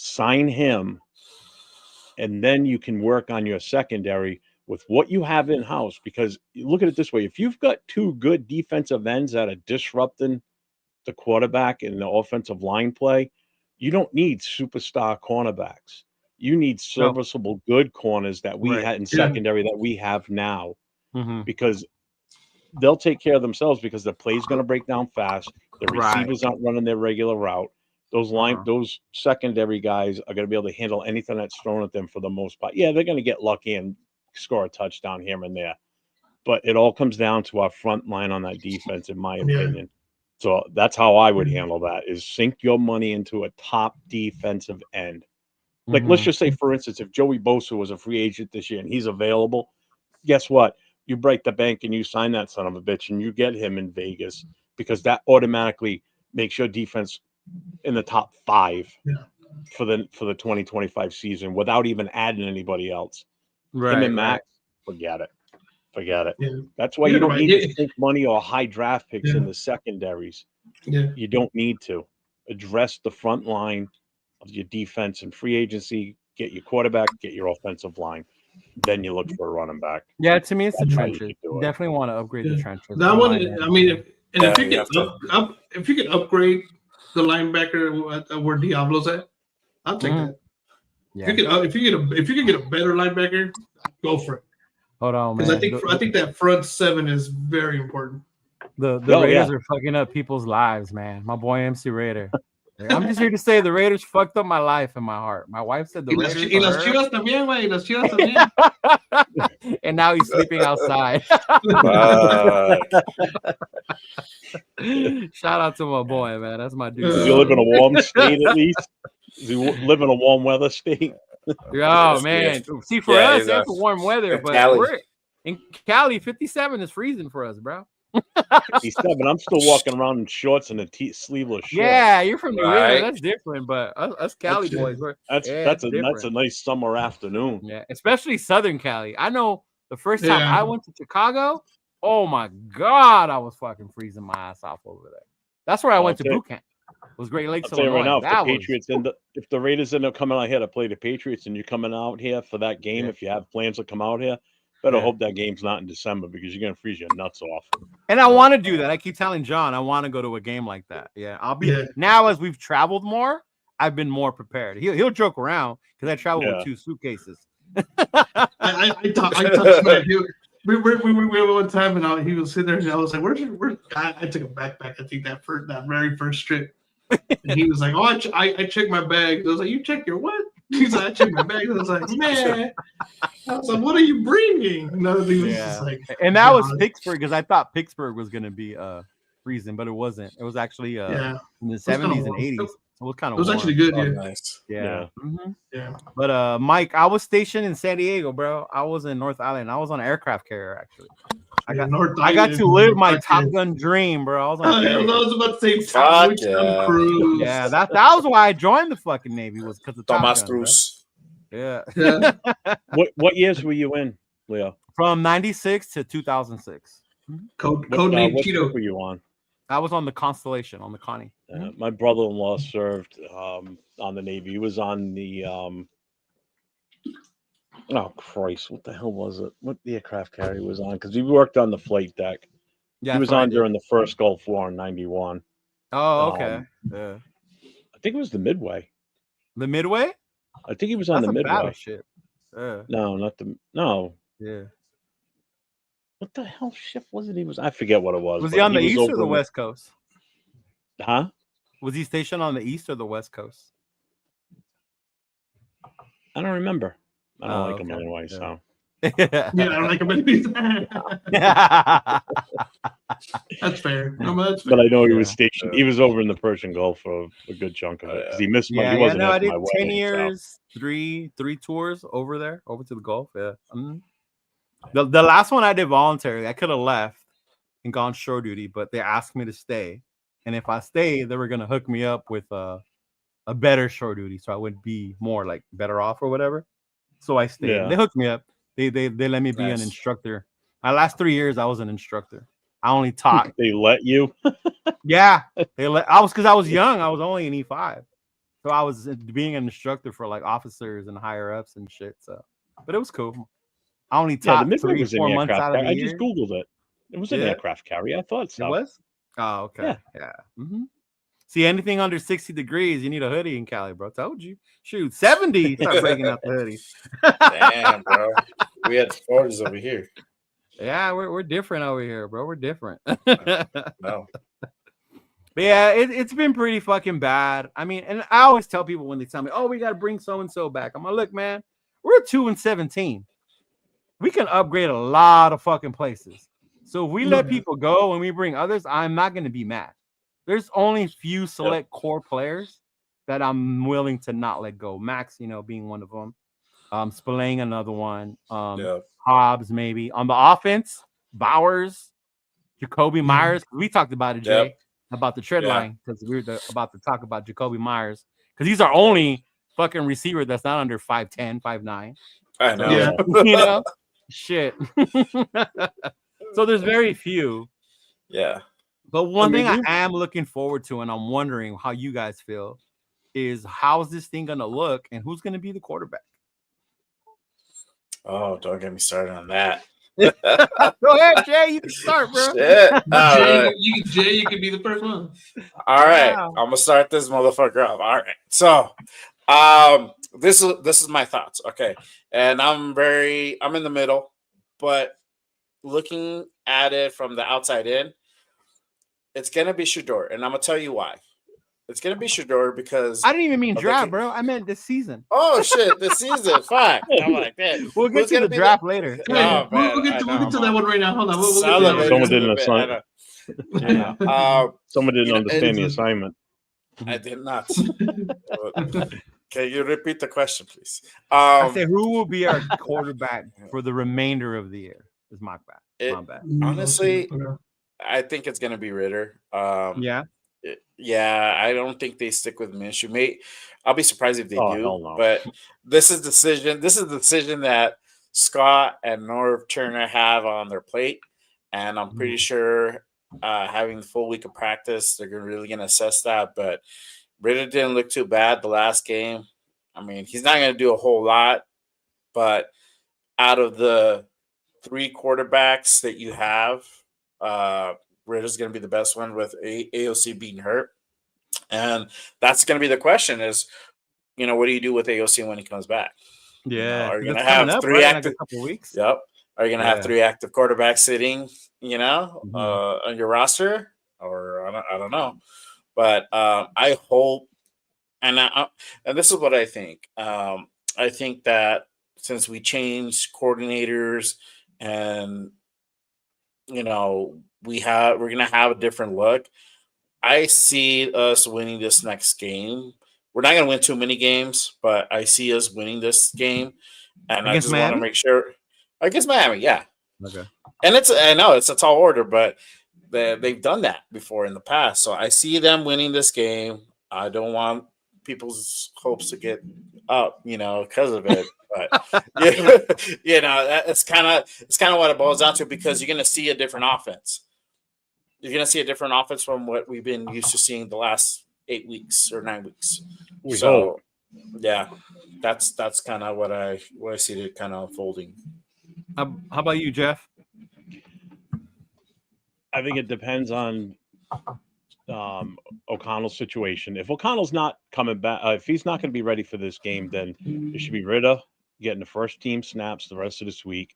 Speaker 6: sign him, and then you can work on your secondary with what you have in house. Because you look at it this way: if you've got two good defensive ends that are disrupting the quarterback and the offensive line play, you don't need superstar cornerbacks. You need serviceable, good corners that we had in secondary that we have now, because they'll take care of themselves, because the play's going to break down fast. The receivers aren't running their regular route. Those secondary guys are going to be able to handle anything that's thrown at them for the most part. Yeah, they're going to get lucky and score a touchdown here and there, but it all comes down to our front line on that defense, in my opinion. So that's how I would handle that: is sink your money into a top defensive end. Like, let's just say, for instance, if Joey Bosa was a free agent this year and he's available, guess what? You break the bank and you sign that son of a bitch and you get him in Vegas, because that automatically makes your defense in the top 5 for the 2025 season without even adding anybody else. Him and Max, forget it. Yeah. That's why you don't need to sink money or high draft picks in the secondaries. You don't need to. Address the front line of your defense and free agency. Get your quarterback, get your offensive line. Then you look for a running back.
Speaker 3: Yeah, to me, it's the trenches. Definitely want to upgrade the trenches.
Speaker 4: That one, I mean, if you can upgrade the linebacker where Diablo's at, I'll take that. Yeah. If you can get a better linebacker, go for it.
Speaker 3: Hold on, man.
Speaker 4: Because I think that front 7 is very important.
Speaker 3: The Raiders are fucking up people's lives, man. My boy MC Raider. I'm just here to say the Raiders fucked up my life and my heart. My wife said the Raiders.
Speaker 4: Las Chivas también, güey. Las Chivas también.
Speaker 3: And now he's sleeping outside. Shout out to my boy, man. That's my dude.
Speaker 6: Does he live in a warm state at least? Does he live in a warm weather state?
Speaker 3: Oh, man. See, for us, it's warm weather, but we're in Cali, 57 is freezing for us, bro.
Speaker 6: 57. I'm still walking around in shorts and a sleeveless shirt.
Speaker 3: Yeah, you're from New England. That's different, but us Cali boys,
Speaker 6: that's a nice summer afternoon.
Speaker 3: Yeah, especially Southern Cali. I know the first time I went to Chicago, oh my God, I was fucking freezing my ass off over there. That's where I went to boot camp. It was Great Lakes.
Speaker 6: I'll tell you right now, if the Raiders end up coming out here to play the Patriots, and you're coming out here for that game, if you have plans to come out here, better hope that game's not in December, because you're gonna freeze your nuts off.
Speaker 3: And I want to do that. I keep telling John I want to go to a game like that. Yeah, I'll be now, as we've traveled more, I've been more prepared. He'll joke around because I travel with 2 suitcases.
Speaker 4: I touched my dude. We were one time, and he was sitting there, and I was like, "Where's?" I took a backpack. I think that very first trip, and he was like, "Oh, I checked my bag." I was like, "You checked your what?" He's like, "I checked my bag." I was like, "Man," I was like, "What are you bringing?" No, he was just like,
Speaker 3: and that was Pittsburgh, because I thought Pittsburgh was going to be freezing, but it wasn't. It was actually in the 70s and 80s. So it was kind of.
Speaker 4: It was actually good.
Speaker 5: Nice.
Speaker 3: Yeah. But Mike, I was stationed in San Diego, bro. I was in North Island. I was on an aircraft carrier, actually. I got to live my Top Gun dream, bro. I was on.
Speaker 4: I was about to say Tom Cruise.
Speaker 3: Yeah, that was why I joined the fucking Navy, was because of
Speaker 5: Thomas Cruise.
Speaker 3: Yeah.
Speaker 6: What years were you in, Leo?
Speaker 3: From 96 to 2006.
Speaker 4: Code name Cheeto.
Speaker 6: Were you on?
Speaker 3: I was on the Constellation, on the Connie.
Speaker 6: My brother-in-law served on the Navy. He was on the oh Christ, what the hell was it? What the aircraft carrier was on? Because he worked on the flight deck. Yeah, he was on during the first Gulf War in '91.
Speaker 3: Oh, okay. Yeah.
Speaker 6: I think it was the Midway.
Speaker 3: The Midway?
Speaker 6: I think he was on the Midway.
Speaker 3: Battleship.
Speaker 6: No, not the
Speaker 3: Yeah.
Speaker 6: What the hell ship was it? He was. I forget what it was.
Speaker 3: Was he on the east or the west coast?
Speaker 6: Huh?
Speaker 3: Was he stationed on the east or the west coast?
Speaker 6: I don't remember. I don't like him anyway. Yeah. So.
Speaker 4: Yeah, I don't like him anyway. That's fair. That's fair.
Speaker 6: But I know he was stationed. He was over in the Persian Gulf for a good chunk of it because he missed my. He wasn't at my wedding.
Speaker 3: 10 years, so. three tours over there, over to the Gulf. Yeah. The last one I did voluntarily. I could have left and gone shore duty, but they asked me to stay. And if I stayed, they were gonna hook me up with a better shore duty, so I would be more like better off or whatever. So I stayed. Yeah. They hooked me up. They let me be an instructor. My last 3 years, I was an instructor. I only taught.
Speaker 6: They let you?
Speaker 3: Yeah, because I was young. I was only an E5. So I was being an instructor for like officers and higher ups and shit. So, but it was cool. I only taught
Speaker 6: the Midway was
Speaker 3: 3-4
Speaker 6: an
Speaker 3: months
Speaker 6: aircraft
Speaker 3: out of
Speaker 6: carrier.
Speaker 3: the
Speaker 6: I
Speaker 3: year.
Speaker 6: just Googled it. It was an aircraft carrier. I thought so.
Speaker 3: It was? Oh, okay.
Speaker 6: Yeah.
Speaker 3: Mm-hmm. See, anything under 60 degrees, you need a hoodie in Cali, bro. Told you. Shoot, 70, start breaking out the hoodies.
Speaker 5: Damn, bro. We had 40s over here.
Speaker 3: Yeah, we're different over here, bro. We're different.
Speaker 5: No.
Speaker 3: But yeah, it's been pretty fucking bad. I mean, and I always tell people when they tell me, oh, we got to bring so-and-so back. I'm like, look, man, we're 2-17. We can upgrade a lot of fucking places. So if we let people go and we bring others, I'm not going to be mad. There's only few select core players that I'm willing to not let go. Max, being one of them. Spillane, another one. Hobbs, maybe. On the offense, Bowers, Jacoby Myers. We talked about it, Jay, about the tread line, because we were about to talk about Jacoby Myers, because he's our only fucking receiver that's not under 5'10", 5'9".
Speaker 5: I know.
Speaker 3: Yeah. Shit. So there's very few.
Speaker 5: Yeah.
Speaker 3: But one thing I am looking forward to, and I'm wondering how you guys feel, is how's this thing going to look and who's going to be the quarterback?
Speaker 5: Oh, don't get me started on that.
Speaker 3: Go ahead, Jay. You can start, bro.
Speaker 5: Shit.
Speaker 4: Jay, you can be the first one.
Speaker 5: All right. I'm going to start this motherfucker up. All right. So, this is my thoughts. Okay. And I'm in the middle, but looking at it from the outside in, it's going to be Shedeur. And I'm going to tell you why. It's going to be Shedeur because
Speaker 3: I didn't even mean draft, bro. I meant this season.
Speaker 5: Oh, shit. This season. Fuck. I'm like that.
Speaker 3: We'll get to the draft later.
Speaker 5: Oh,
Speaker 4: we'll get to that one right now. Hold on.
Speaker 6: Someone didn't assign. Someone didn't understand the assignment.
Speaker 5: I did not. Can you repeat the question, please?
Speaker 3: I say, who will be our quarterback for the remainder of the year? Is my bad.
Speaker 5: Honestly, I think it's going to be Ritter. Yeah, I don't think they stick with Minshew. I'll be surprised if they do. No. But this is the decision that Scott and Norv Turner have on their plate, and I'm pretty sure having the full week of practice, they're really going to assess that. But Ritter didn't look too bad the last game. I mean, he's not going to do a whole lot, but out of the 3 quarterbacks that you have, Ritter's going to be the best one with AOC being hurt. And that's going to be the question is, what do you do with AOC when he comes back?
Speaker 3: Yeah.
Speaker 5: Are you going to have 3 active
Speaker 3: couple weeks?
Speaker 5: Yep. Are you going to have 3 active quarterbacks sitting, on your roster? Or I don't know. But I hope, and this is what I think. I think that since we changed coordinators and, we're going to have a different look. I see us winning this next game. We're not going to win too many games, but I see us winning this game. And I just want to make sure against Miami. Yeah.
Speaker 3: Okay.
Speaker 5: And I know it's a tall order, but they've done that before in the past. So I see them winning this game. I don't want people's hopes to get up, because of it. But it's kind of what it boils down to, because you're going to see a different offense. You're going to see a different offense from what we've been used to seeing the last 8 weeks or 9 weeks. Yeah, that's kind of what I see it kind of unfolding.
Speaker 3: How about you, Jeff?
Speaker 6: I think it depends on O'Connell's situation. If O'Connell's not coming back, if he's not going to be ready for this game, then it should be Ritter getting the first team snaps the rest of this week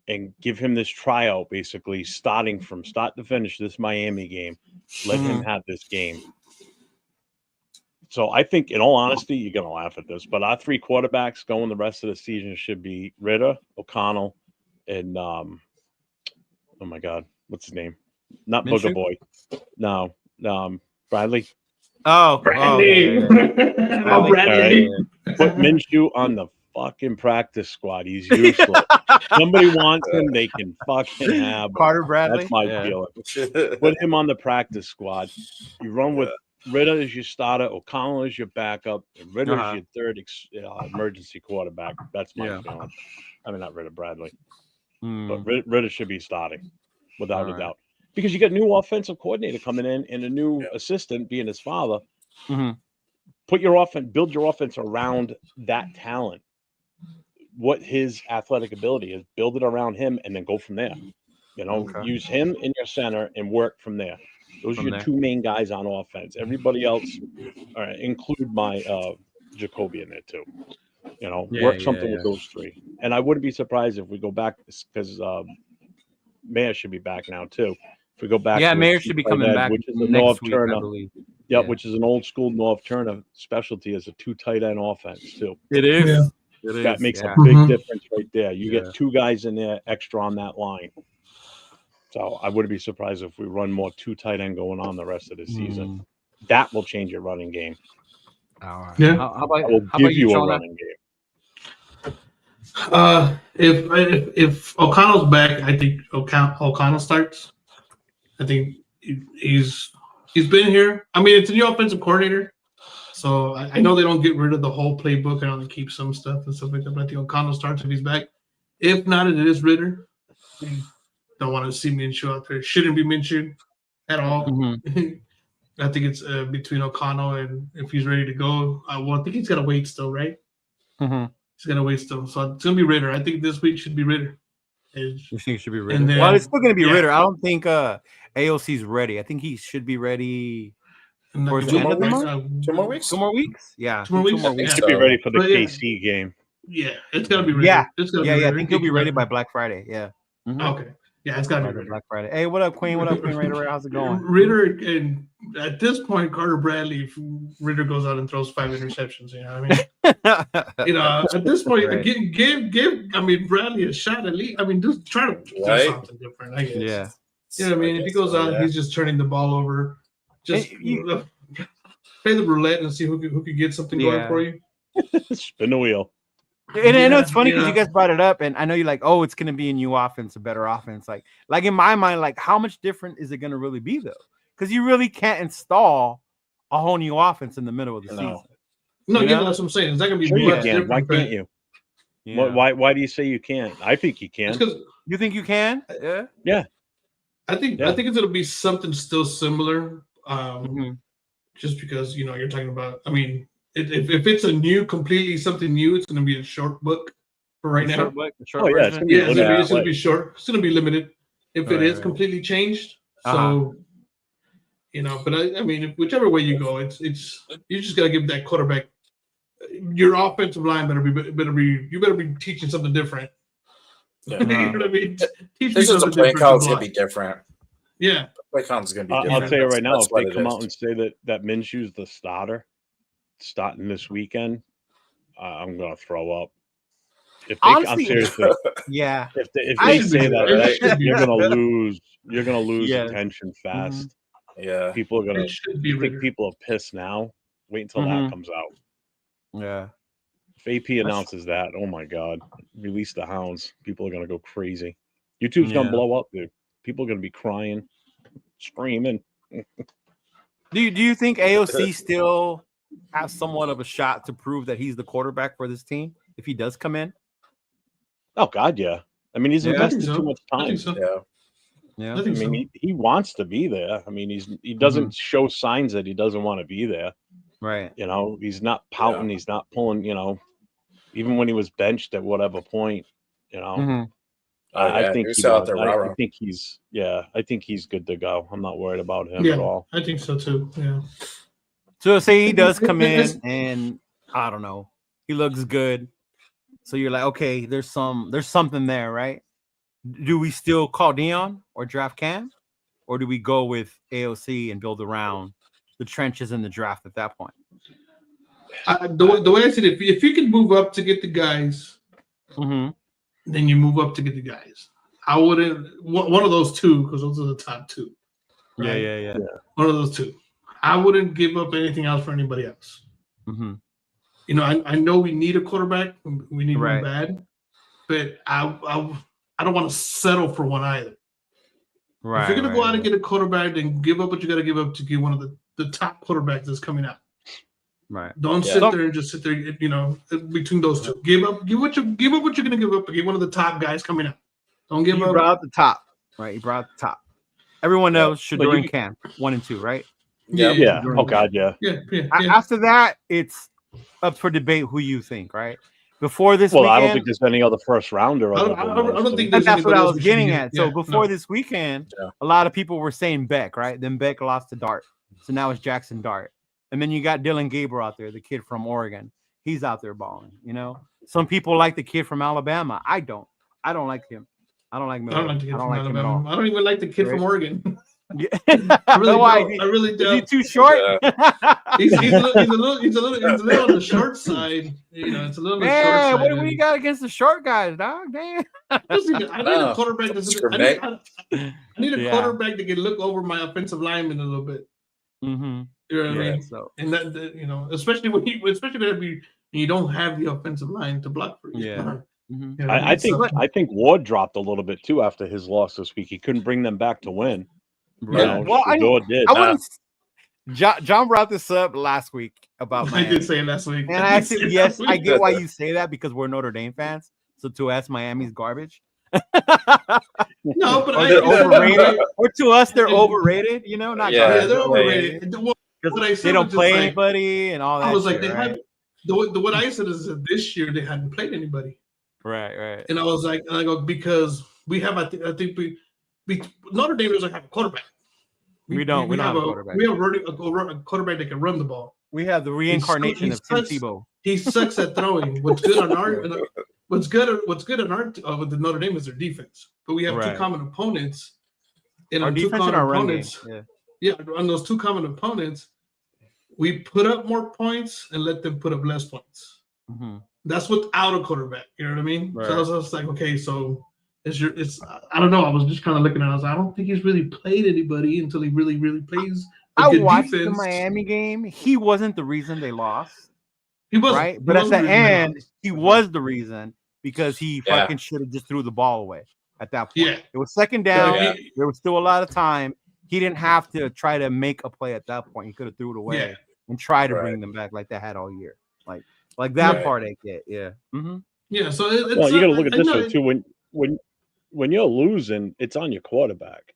Speaker 6: and give him this tryout, basically starting from start to finish this Miami game. Let him have this game. So I think, in all honesty, you're going to laugh at this, but our 3 quarterbacks going the rest of the season should be Ritter, O'Connell, and oh my God, what's his name? Not Minshew? Booger Boy. No, Bradley.
Speaker 4: Bradley.
Speaker 6: Bradley. Put Minshew on the fucking practice squad. He's useless. Somebody wants him, they can fucking have him.
Speaker 3: Carter Bradley.
Speaker 6: That's my feeling. Put him on the practice squad. You run with Ritter as your starter, O'Connell as your backup, and Ritter is your third emergency quarterback. That's my feeling. I mean, not Ritter, Bradley. But Ritter should be starting, without a doubt. Because you got a new offensive coordinator coming in and a new assistant being his father. build your offense around that talent. What his athletic ability is, build it around him, and then go from there. Use him in your center and work from there. Those are your two main guys on offense. Everybody else, include my Jacoby in there too. Work something with those three. And I wouldn't be surprised if we go back, because Mayer should be back now too. If we go back,
Speaker 3: Mayer should be coming back, which is the next week, I believe.
Speaker 6: Yeah, which is an old school North Turner specialty as a 2 tight end offense too.
Speaker 3: It is.
Speaker 4: Yeah.
Speaker 6: That makes a big difference right there. You get 2 guys in there extra on that line. So I wouldn't be surprised if we run more 2 tight end going on the rest of the season. That will change your running game.
Speaker 3: All right.
Speaker 4: Yeah.
Speaker 3: How about
Speaker 6: you,
Speaker 3: Chona?
Speaker 6: a running game.
Speaker 4: If O'Connell's back, I think O'Connell starts. I think he's been here. I mean, it's a new offensive coordinator, so I know they don't get rid of the whole playbook. I know they keep some stuff and stuff like that. But I think O'Connell starts if he's back. If not, it is Ritter. Don't want to see Minshew out there. It shouldn't be Minshew at all. I think it's between O'Connell and if he's ready to go. I think he's got to wait still, right? He's got to wait still. So it's going to be Ritter. I think this week should be Ritter.
Speaker 3: You think it should be Ritter?
Speaker 4: Then,
Speaker 3: well, it's still going to be Ritter. I don't think AOC's ready. I think he should be ready for the end of the month.
Speaker 5: 2 more weeks?
Speaker 3: 2 more weeks? Yeah.
Speaker 4: 2 more weeks?
Speaker 6: He should be ready for the KC game.
Speaker 4: Yeah, it's got to be Ritter.
Speaker 3: Yeah, I think he'll be ready by Black Friday. Yeah.
Speaker 4: Okay. Yeah, it's got to be Ritter.
Speaker 3: Black Friday. Hey, what up, Queen? What up, Queen Raider? How's it going?
Speaker 4: Ritter, and at this point, Carter Bradley, if Ritter goes out and throws 5 interceptions, you know what I mean? At this point, give Bradley a shot at least. I mean, just try to do something different, I guess.
Speaker 3: Yeah.
Speaker 4: You know what I mean? If he goes out, he's just turning the ball over. Just play the roulette and see who could get something going for you.
Speaker 6: Spin the wheel.
Speaker 3: And I know it's funny because you guys brought it up, and I know you're like, oh, it's going to be a new offense, a better offense. Like in my mind, like how much different is it going to really be though? Because you really can't install a whole new offense in the middle of the season.
Speaker 4: No, that's what I'm saying. Is that going to be much different?
Speaker 6: Why can't you? Yeah. Why do you say you can't? I think you can.
Speaker 3: You think you can? Yeah.
Speaker 6: Yeah.
Speaker 4: I think it's going to be something still similar. Just because you're talking about. I mean. If it's completely something new, it's going to be a short book for right now.
Speaker 6: It's going to
Speaker 4: be short. It's going to be limited. If it is completely changed, so But I mean, whichever way you go, it's you just got to give that quarterback. Your offensive line better be teaching something different.
Speaker 5: Yeah.
Speaker 4: You know what I mean?
Speaker 5: This is a play call. It's going to be different.
Speaker 4: Yeah,
Speaker 5: play call is going to be different.
Speaker 6: I'll tell you right now, if they come out and say that Minshew's the starter. Starting this weekend, I'm gonna throw up. I'm serious.
Speaker 3: Yeah.
Speaker 6: If they say that, you're gonna lose attention fast.
Speaker 5: Yeah.
Speaker 6: People are gonna think people are pissed now. Wait until that comes out.
Speaker 3: Yeah.
Speaker 6: If AP announces that, oh my God, release the hounds. People are gonna go crazy. YouTube's gonna blow up, dude. People are gonna be crying, screaming.
Speaker 3: Do you think AOC still have somewhat of a shot to prove that he's the quarterback for this team if he does come in?
Speaker 6: Oh God, yeah. I mean, he's invested too much time.
Speaker 3: Yeah.
Speaker 6: I mean, he wants to be there. I mean, he doesn't show signs that he doesn't want to be there.
Speaker 3: Right.
Speaker 6: He's not pouting. He's not pulling. Even when he was benched at whatever point. I think I think he's good to go. I'm not worried about him at all.
Speaker 4: I think so too. Yeah.
Speaker 3: So say he does come in and I don't know, he looks good. So you're like, okay, there's something there, right? Do we still call Dion or draft Cam? Or do we go with AOC and build around the trenches in the draft at that point?
Speaker 4: The way I said it, if you can move up to get the guys, then you move up to get the guys. I wouldn't one of those two, because those are the top two. Right?
Speaker 3: Yeah.
Speaker 4: One of those two. I wouldn't give up anything else for anybody else. I know we need a quarterback. We need one bad, but I don't want to settle for one either. Right. If you're going to go out and get a quarterback, then give up what you got to give up to get one of the top quarterbacks that's coming out.
Speaker 3: Right.
Speaker 4: Don't sit there and just sit there. Between those two, give up what you're going to give up to get one of the top guys coming out. Don't give up.
Speaker 3: You brought out the top, right? You brought out the top. Everyone knows Shador and Cam 1 and 2, right?
Speaker 6: Yeah. Oh God, yeah.
Speaker 3: After that, it's up for debate who you think, right? Before this weekend,
Speaker 6: I don't think there's any other first rounder.
Speaker 4: I don't think there's
Speaker 3: that's what I was
Speaker 4: we should
Speaker 3: getting
Speaker 4: get.
Speaker 3: at. So before this weekend, a lot of people were saying Beck, right? Then Beck lost to Dart, so now it's Jackson Dart, and then you got Dylan Gabriel out there, the kid from Oregon. He's out there balling. You know, some people like the kid from Alabama. I don't like him. I don't like him.
Speaker 4: I don't like the kid from
Speaker 3: him at
Speaker 4: Alabama.
Speaker 3: all.
Speaker 4: I don't even like the kid from Oregon.
Speaker 3: Yeah.
Speaker 4: I really don't.
Speaker 3: Is he too short?
Speaker 4: he's a little on the short side. You know, it's a little on the short side.
Speaker 3: What do we got against the short guys, dog? Damn.
Speaker 4: I need a quarterback. I need a quarterback that can look over my offensive lineman a little bit.
Speaker 3: Mm-hmm.
Speaker 4: You know what I mean?
Speaker 3: So.
Speaker 4: And that you know, especially when you don't have the offensive line to block for you.
Speaker 3: Yeah.
Speaker 4: You
Speaker 3: Mm-hmm.
Speaker 4: know
Speaker 6: I think Ward dropped a little bit too after his loss this week. He couldn't bring them back to win.
Speaker 3: Right.
Speaker 6: Well, I
Speaker 3: wouldn't. John brought this up last week about Miami.
Speaker 4: I did say it last week.
Speaker 3: And I said, yes, I get why you say that because we're Notre Dame fans. So to us, Miami's garbage.
Speaker 4: No, but
Speaker 3: they're overrated. Or to us, they're overrated. You know, not
Speaker 4: garbage. Yeah, they're overrated.
Speaker 3: They don't play anybody and all that.
Speaker 4: I was like, what I said is that this year they hadn't played anybody.
Speaker 3: Right.
Speaker 4: And I was like, because we have, I think Notre Dame doesn't have a quarterback.
Speaker 3: We don't have a quarterback.
Speaker 4: We have a quarterback that can run the ball.
Speaker 3: We have the reincarnation of Tim Tebow.
Speaker 4: He sucks at throwing. What's good on our with the Notre Dame is their defense. But we have two common opponents. And
Speaker 3: our defense and our run game.
Speaker 4: Yeah, on those two common opponents, we put up more points and let them put up less points.
Speaker 3: Mm-hmm.
Speaker 4: That's without a quarterback. You know what I mean?
Speaker 3: Right.
Speaker 4: So I was like, okay, so it's I don't know. I was just kind of looking at it. I was like, I don't think he's really played anybody until he really, really plays a good
Speaker 3: watched
Speaker 4: defense.
Speaker 3: The Miami game. He wasn't the reason they lost.
Speaker 4: He wasn't.
Speaker 3: Right? But at the end, he was the reason because he fucking should have just threw the ball away at that point.
Speaker 4: Yeah.
Speaker 3: It was second down. Yeah. There was still a lot of time. He didn't have to try to make a play at that point. He could have threw it away and try to bring them back like they had all year. Like that part I get. Yeah. Mm-hmm.
Speaker 4: Yeah. So
Speaker 6: you got to look at this way too. When you're losing, it's on your quarterback.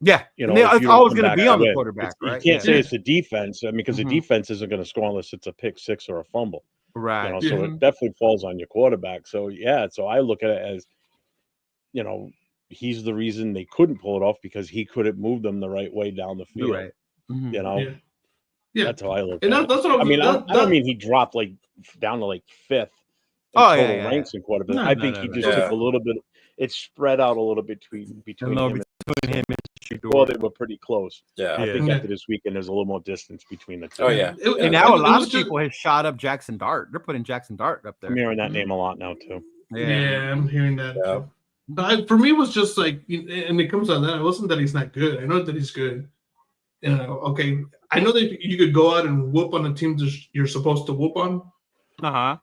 Speaker 3: Yeah,
Speaker 6: you know,
Speaker 3: it's always going to be on the quarterback.
Speaker 6: You can't say it's the defense. I mean, because the defense isn't going to score unless it's a pick six or a fumble.
Speaker 3: Right.
Speaker 6: You know, so it definitely falls on your quarterback. So so I look at it as, you know, he's the reason they couldn't pull it off because he couldn't move them the right way down the field.
Speaker 3: Right.
Speaker 6: You know.
Speaker 4: Yeah.
Speaker 6: That's how I look.
Speaker 4: And
Speaker 6: at
Speaker 4: that's what
Speaker 6: I mean. I don't mean he dropped down to fifth. Total ranks in quarterback. I think he just took a little bit. It spread out a little bit between him and Shedeur. Well, they were pretty close.
Speaker 5: Yeah.
Speaker 6: I think after this weekend, there's a little more distance between the two.
Speaker 5: Oh, yeah.
Speaker 3: And now a lot of people have shot up Jackson Dart. They're putting Jackson Dart up there.
Speaker 6: I'm hearing that name a lot now, too.
Speaker 4: Yeah, I'm hearing that. Yeah. But for me, it was just like, and it comes on that. It wasn't that he's not good. I know that he's good. You know, okay. I know that you could go out and whoop on the team that you're supposed to whoop on.
Speaker 3: Uh-huh.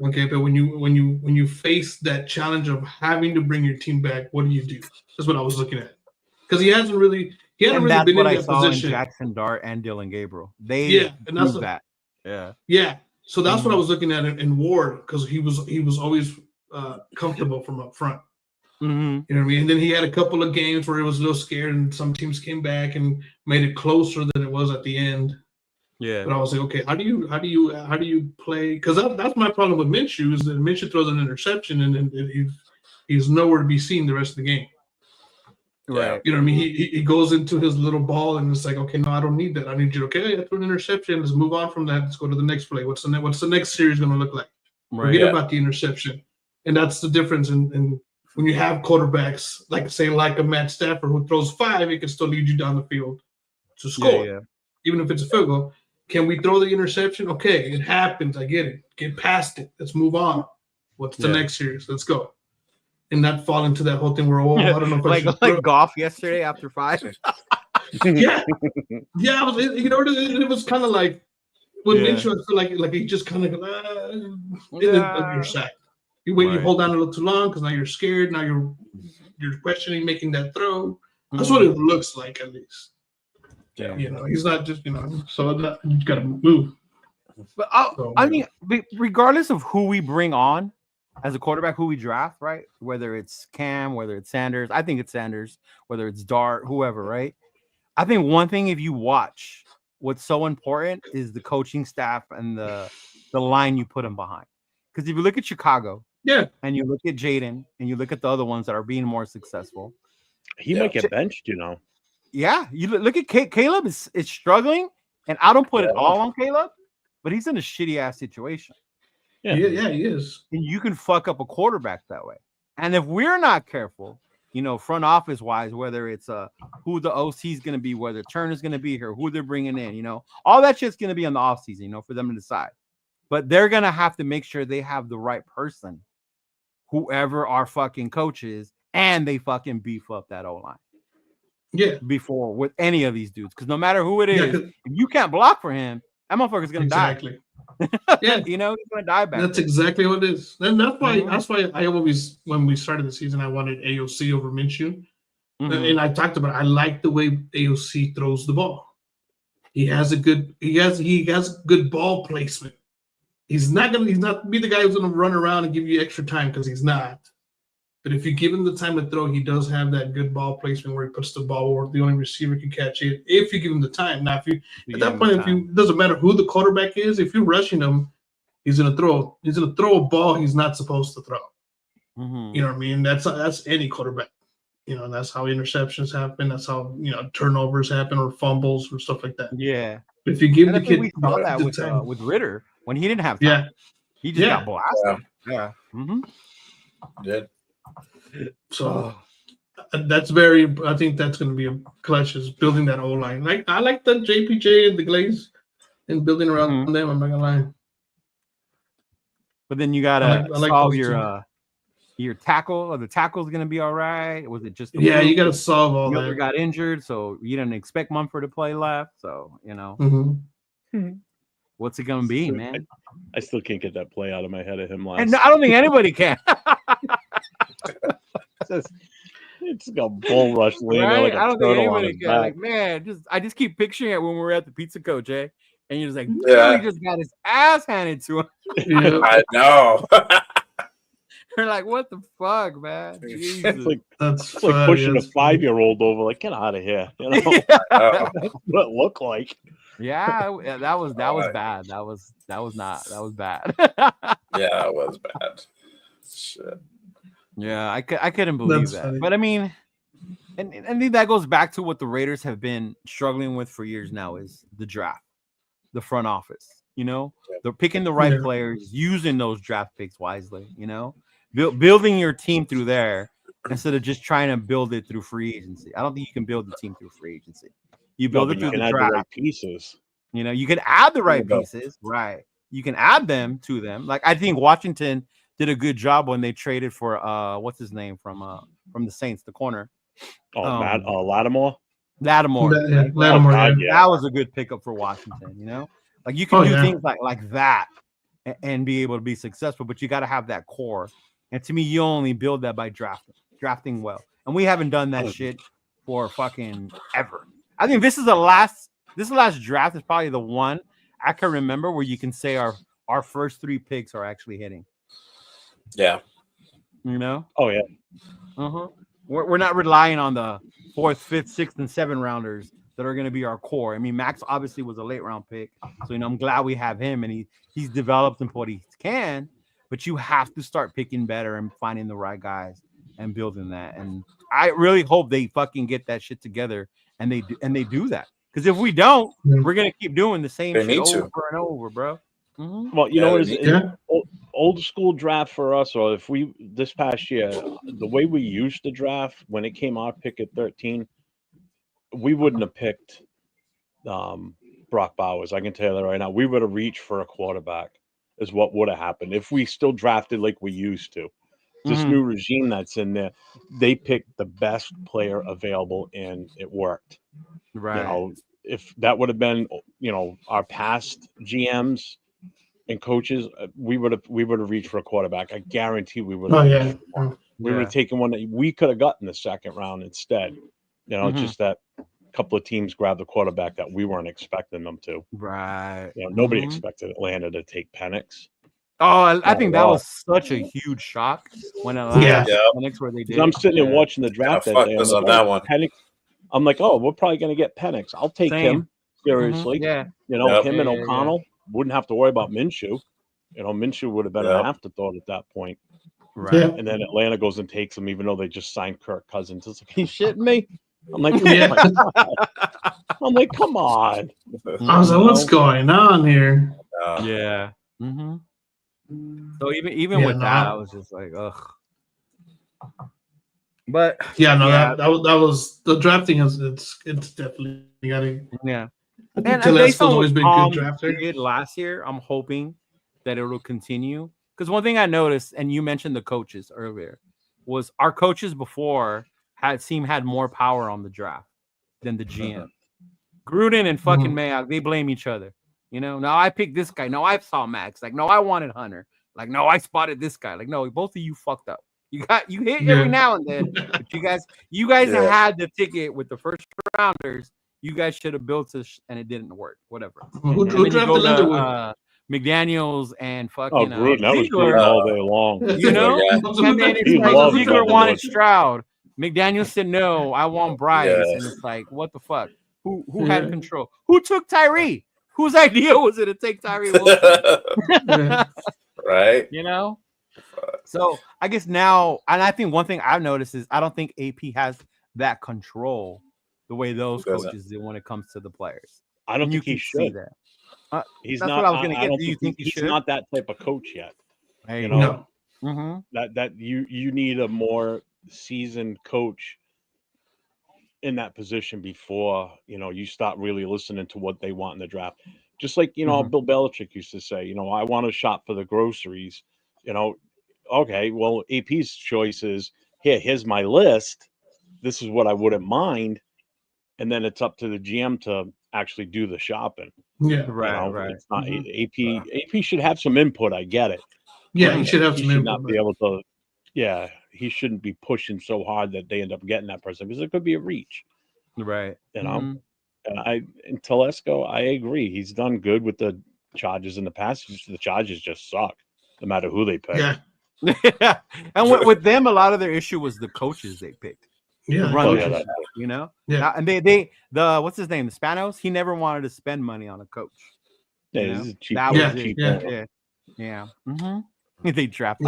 Speaker 4: Okay, but when you face that challenge of having to bring your team back, what do? That's what I was looking at. Because he hasn't really been in that position.
Speaker 3: In Jackson Dart and Dylan Gabriel. They
Speaker 4: and that's
Speaker 3: that.
Speaker 4: Yeah. So that's what I was looking at in Ward because he was always comfortable from up front.
Speaker 3: Mm-hmm.
Speaker 4: You know what I mean? And then he had a couple of games where he was a little scared, and some teams came back and made it closer than it was at the end.
Speaker 3: Yeah,
Speaker 4: but I was like, okay, how do you play? Because that's my problem with Minshew is that Minshew throws an interception and then he's nowhere to be seen the rest of the game.
Speaker 3: Right.
Speaker 4: You know what I mean? He goes into his little ball and it's like, okay, no, I don't need that. I need you. Okay, I threw an interception. Let's move on from that. Let's go to the next play. What's the next series going to look like? Forget about the interception. And that's the difference in when you have quarterbacks like a Matt Stafford who throws 5, he can still lead you down the field to score, even if it's a field goal. Can we throw the interception? Okay, it happens. I get it. Get past it. Let's move on. What's the next series? Let's go. And not fall into that whole thing where I don't know if
Speaker 3: like golf yesterday after 5.
Speaker 4: Yeah. It was kind of like when Minshew, I feel like he just kind of you're sacked. You hold on a little too long because now you're scared. Now you're questioning making that throw. That's what it looks like, at least. Yeah, you know, he's not just so that you got to move.
Speaker 3: But I mean, regardless of who we bring on as a quarterback, who we draft, right? Whether it's Cam, whether it's Sanders, I think it's Sanders. Whether it's Dart, whoever, right? I think one thing, if you watch what's so important is the coaching staff and the line you put them behind. Because if you look at Chicago, and you look at Jaden, and you look at the other ones that are being more successful,
Speaker 6: he might get benched, you know.
Speaker 3: Yeah, you look at Caleb is struggling, and I don't put it all on Caleb, but he's in a shitty ass situation.
Speaker 4: Yeah, he is.
Speaker 3: And you can fuck up a quarterback that way. And if we're not careful, you know, front office wise, whether it's who the OC is going to be, whether Turner's going to be here, who they're bringing in, you know, all that shit's going to be on the offseason, you know, for them to decide. But they're going to have to make sure they have the right person, whoever our fucking coach is, and they fucking beef up that O-line.
Speaker 4: Yeah.
Speaker 3: Before with any of these dudes. Because no matter who it is, if you can't block for him, that motherfucker's going to die.
Speaker 4: Yeah.
Speaker 3: You know, he's going to die back.
Speaker 4: That's exactly what it is. And that's why I always, when we started the season, I wanted AOC over Minshew. And I talked about it. I like the way AOC throws the ball. He has good ball placement. He's not be the guy who's gonna run around and give you extra time, because he's not. But if you give him the time to throw, he does have that good ball placement where he puts the ball where the only receiver can catch it. If you give him the time. Now, if you at that point, it doesn't matter who the quarterback is. If you're rushing him, he's gonna throw a ball he's not supposed to throw. You know what I mean? That's any quarterback. You know, that's how interceptions happen. That's how, you know, turnovers happen or fumbles or stuff like that.
Speaker 3: Yeah.
Speaker 4: If you give the kid,
Speaker 3: we saw that with Ritter when he didn't have time. He just got blasted. Yeah.
Speaker 5: Did.
Speaker 4: So that's very. I think that's going to be a clutch, is building that O line. Like I like the JPJ and the Glaze and building around them. I'm not gonna lie.
Speaker 3: But then you gotta solve your tackle. Or the tackle's gonna be all right. Was it just
Speaker 4: you gotta solve all that.
Speaker 3: Got injured, so you didn't expect Mumford to play left. So you know, what's it gonna be, man?
Speaker 6: I still can't get that play out of my head of him last.
Speaker 3: And I don't think anybody can.
Speaker 6: It's got a bull rush landing
Speaker 3: right?
Speaker 6: like a
Speaker 3: I don't think
Speaker 6: turtle on
Speaker 3: anybody
Speaker 6: his
Speaker 3: can.
Speaker 6: back.
Speaker 3: Like, man, I just keep picturing it when we were at the Pizza Coach, eh? And you're just like, he just got his ass handed to him.
Speaker 5: I know.
Speaker 3: You're like, what the fuck, man?
Speaker 6: It's like pushing a 5-year-old over, like, get out of here. You know what it looked like.
Speaker 3: Yeah, that was bad. That was bad.
Speaker 5: Yeah, it was bad. Shit.
Speaker 3: Yeah, I couldn't believe that. Funny. But I mean, and I think that goes back to what the Raiders have been struggling with for years now, is the draft, the front office. You know, they're picking the right players, using those draft picks wisely. You know, building your team through there instead of just trying to build it through free agency. I don't think you can build the team through free agency. You build it through the draft. The right
Speaker 6: pieces.
Speaker 3: You know, you can add the right pieces, right? You can add them to them. Like I think Washington did a good job when they traded for what's his name from the Saints, the corner.
Speaker 6: Lattimore.
Speaker 3: Lattimore. That was a good pickup for Washington. You know, like you can do things like that and be able to be successful, but you got to have that core. And to me, you only build that by drafting well. And we haven't done that shit for fucking ever. I think this last draft is probably the one I can remember where you can say our first 3 picks are actually hitting.
Speaker 5: Yeah.
Speaker 3: You know?
Speaker 6: Oh, yeah.
Speaker 3: We're not relying on the 4th, 5th, 6th, and 7th rounders that are going to be our core. I mean, Max obviously was a late round pick. So, you know, I'm glad we have him, and he's developed in what he can. But you have to start picking better and finding the right guys and building that. And I really hope they fucking get that shit together and they do that. Because if we don't, we're going to keep doing the same shit over and over, bro.
Speaker 6: Well, you know what is old school draft for us, or if we this past year, the way we used to draft when it came our pick at 13, we wouldn't have picked Brock Bowers. I can tell you that right now. We would have reached for a quarterback, is what would have happened if we still drafted like we used to. This new regime that's in there, they picked the best player available and it worked.
Speaker 3: Right.
Speaker 6: You know, if that would have been, you know, our past GMs and coaches, we would have reached for a quarterback. I guarantee we would have. We would have taken one that we could have gotten the 2nd round instead. You know, just that a couple of teams grabbed the quarterback that we weren't expecting them to.
Speaker 3: Right.
Speaker 6: You know, nobody expected Atlanta to take Penix.
Speaker 3: Oh, I think that was such a huge shock when Penix where they did.
Speaker 6: I'm sitting there watching the draft
Speaker 5: that day. On that one.
Speaker 6: Penix, I'm like, oh, we're probably going to get Penix. I'll take him. seriously.
Speaker 3: Yeah.
Speaker 6: You know, him and
Speaker 3: Yeah,
Speaker 6: O'Connell wouldn't have to worry about Minshew. You know, Minshew would have been an afterthought at that point.
Speaker 3: Right.
Speaker 4: Yeah.
Speaker 6: And then Atlanta goes and takes him, even though they just signed Kirk Cousins. It's like, you shitting me? I'm like, I'm like, come on.
Speaker 4: I was like, what's going on here?
Speaker 3: Yeah. Mm-hmm. So even with that, I was just like, ugh. But
Speaker 4: that was the drafting is it's definitely gotta
Speaker 3: And
Speaker 4: Gillespie's
Speaker 3: based on
Speaker 4: always
Speaker 3: what
Speaker 4: been
Speaker 3: Tom
Speaker 4: good drafter.
Speaker 3: did last year, I'm hoping that it will continue. Because one thing I noticed, and you mentioned the coaches earlier, was our coaches before had more power on the draft than the GM. Gruden and fucking Mayock, they blame each other. You know, no, I picked this guy. No, I saw Max. Like, no, I wanted Hunter. Like, no, I spotted this guy. Like, no, both of you fucked up. You hit every now and then, but you guys had the ticket with the first rounders. You guys should have built this, and it didn't work. Whatever.
Speaker 4: Who drafted Leatherwood?
Speaker 3: McDaniels and fucking
Speaker 6: Gruden, that was
Speaker 3: Ziegler
Speaker 6: all day long.
Speaker 3: You know, and then it's like Ziegler wanted Stroud. McDaniels said no, I want Bryce, and it's like, what the fuck? Who had control? Who took Tyree? Whose idea was it to take Tyree Wilson?
Speaker 5: Right.
Speaker 3: You know. So I guess now, and I think one thing I've noticed is I don't think AP has that control the way those coaches do when it comes to the players.
Speaker 6: I don't think he should.
Speaker 3: He's that's not. What I was going to get. Do you think
Speaker 6: he's
Speaker 3: should?
Speaker 6: not that type of coach yet?
Speaker 3: Hey,
Speaker 6: you know,
Speaker 3: no.
Speaker 6: that you need a more seasoned coach in that position before you start really listening to what they want in the draft. Just like Bill Belichick used to say, I want to shop for the groceries. Okay, well, AP's choice is here's my list. This is what I wouldn't mind, and then it's up to the GM to actually do the shopping.
Speaker 4: Yeah,
Speaker 3: right.
Speaker 6: It's not AP should have some input. I get it.
Speaker 4: Yeah, he should have some input.
Speaker 6: Not be able to. Yeah, he shouldn't be pushing so hard that they end up getting that person because it could be a reach.
Speaker 3: Right.
Speaker 6: And Telesco, I agree. He's done good with the Chargers in the past. The Chargers just suck, no matter who they pick.
Speaker 4: Yeah.
Speaker 3: And with them, a lot of their issue was the coaches they picked.
Speaker 4: Yeah.
Speaker 3: Yeah. And they what's his name? The Spanos. He never wanted to spend money on a coach.
Speaker 6: Yeah, this is cheap.
Speaker 3: That was cheap. Yeah. They drafted.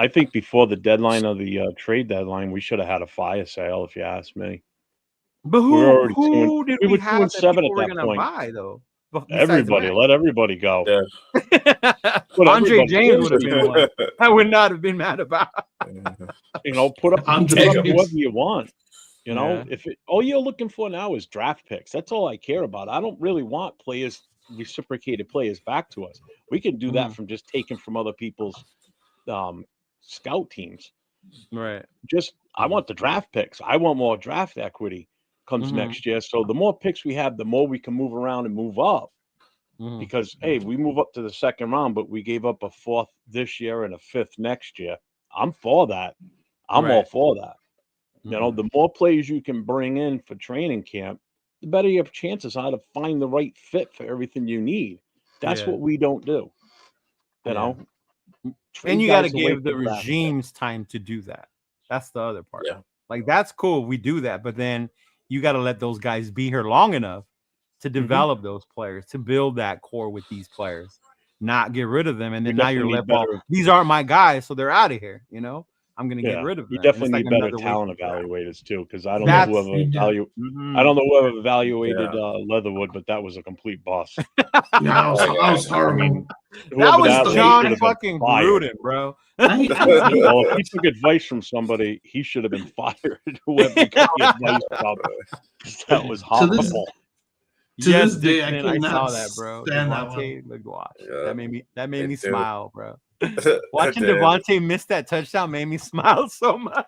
Speaker 6: I think before the deadline of the trade deadline, we should have had a fire sale, if you ask me.
Speaker 3: But who did we have that people were going to buy, though?
Speaker 6: Everybody, let everybody go.
Speaker 5: Yeah.
Speaker 3: Andre James would have been one. I would not have been mad about.
Speaker 6: Put up whoever you want. If all you're looking for now is draft picks, that's all I care about. I don't really want reciprocated players back to us. We can do that from just taking from other people's scout teams.
Speaker 3: Right.
Speaker 6: I want the draft picks. I want more draft equity comes next year. So the more picks we have, the more we can move around and move up. Because we move up to the second round, but we gave up a fourth this year and a fifth next year. I'm for that. I'm all for that. The more players you can bring in for training camp, the better your chances are to find the right fit for everything you need. That's what we don't do.
Speaker 3: And you got to give the regimes time to do that. That's the other part.
Speaker 5: Yeah.
Speaker 3: Like, that's cool. We do that. But then you got to let those guys be here long enough to develop those players, to build that core with these players, not get rid of them. And then now you're left off. These aren't my guys, so they're out of here. I'm going to get rid of them.
Speaker 6: You definitely need better talent evaluators too, because I don't know whoever evaluated Leatherwood, but that was a complete bust.
Speaker 4: Yeah, that was horrible.
Speaker 3: That was John fucking Gruden, bro.
Speaker 6: Well, if he took advice from somebody, he should have been fired. Whoever got the advice from, that was horrible.
Speaker 4: To this day, I
Speaker 3: saw that, bro. Devontae LeGuat. That made me smile, bro. Watching Devontae miss that touchdown made me smile so much.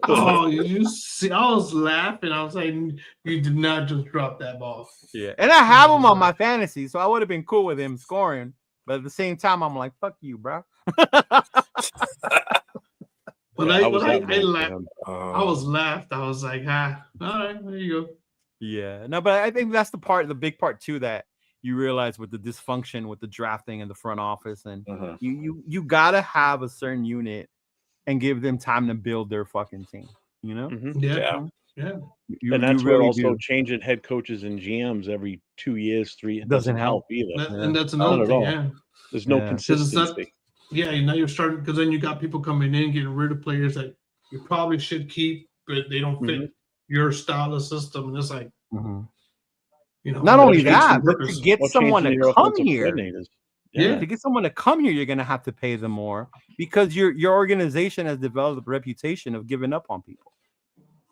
Speaker 4: Oh, you see, I was laughing. I was like, you did not just drop that ball.
Speaker 3: Yeah, and I have him on my fantasy, so I would have been cool with him scoring. But at the same time, I'm like, fuck you, bro.
Speaker 4: But I laughed. I was laughed. I was like, all right, there you go.
Speaker 3: Yeah, no, but I think that's the big part too, that you realize with the dysfunction with the drafting and the front office, and you gotta have a certain unit and give them time to build their fucking team.
Speaker 4: Yeah. Yeah.
Speaker 6: And that's where also changing head coaches and GMs every 2 years, 3 doesn't help either.
Speaker 4: And that's another thing. Yeah.
Speaker 6: There's no consistency.
Speaker 4: Now you're starting because then you got people coming in getting rid of players that you probably should keep, but they don't fit your style of system, and it's like,
Speaker 3: not only that, but to get someone to come here, to get someone to come here, you're gonna have to pay them more because your organization has developed a reputation of giving up on people.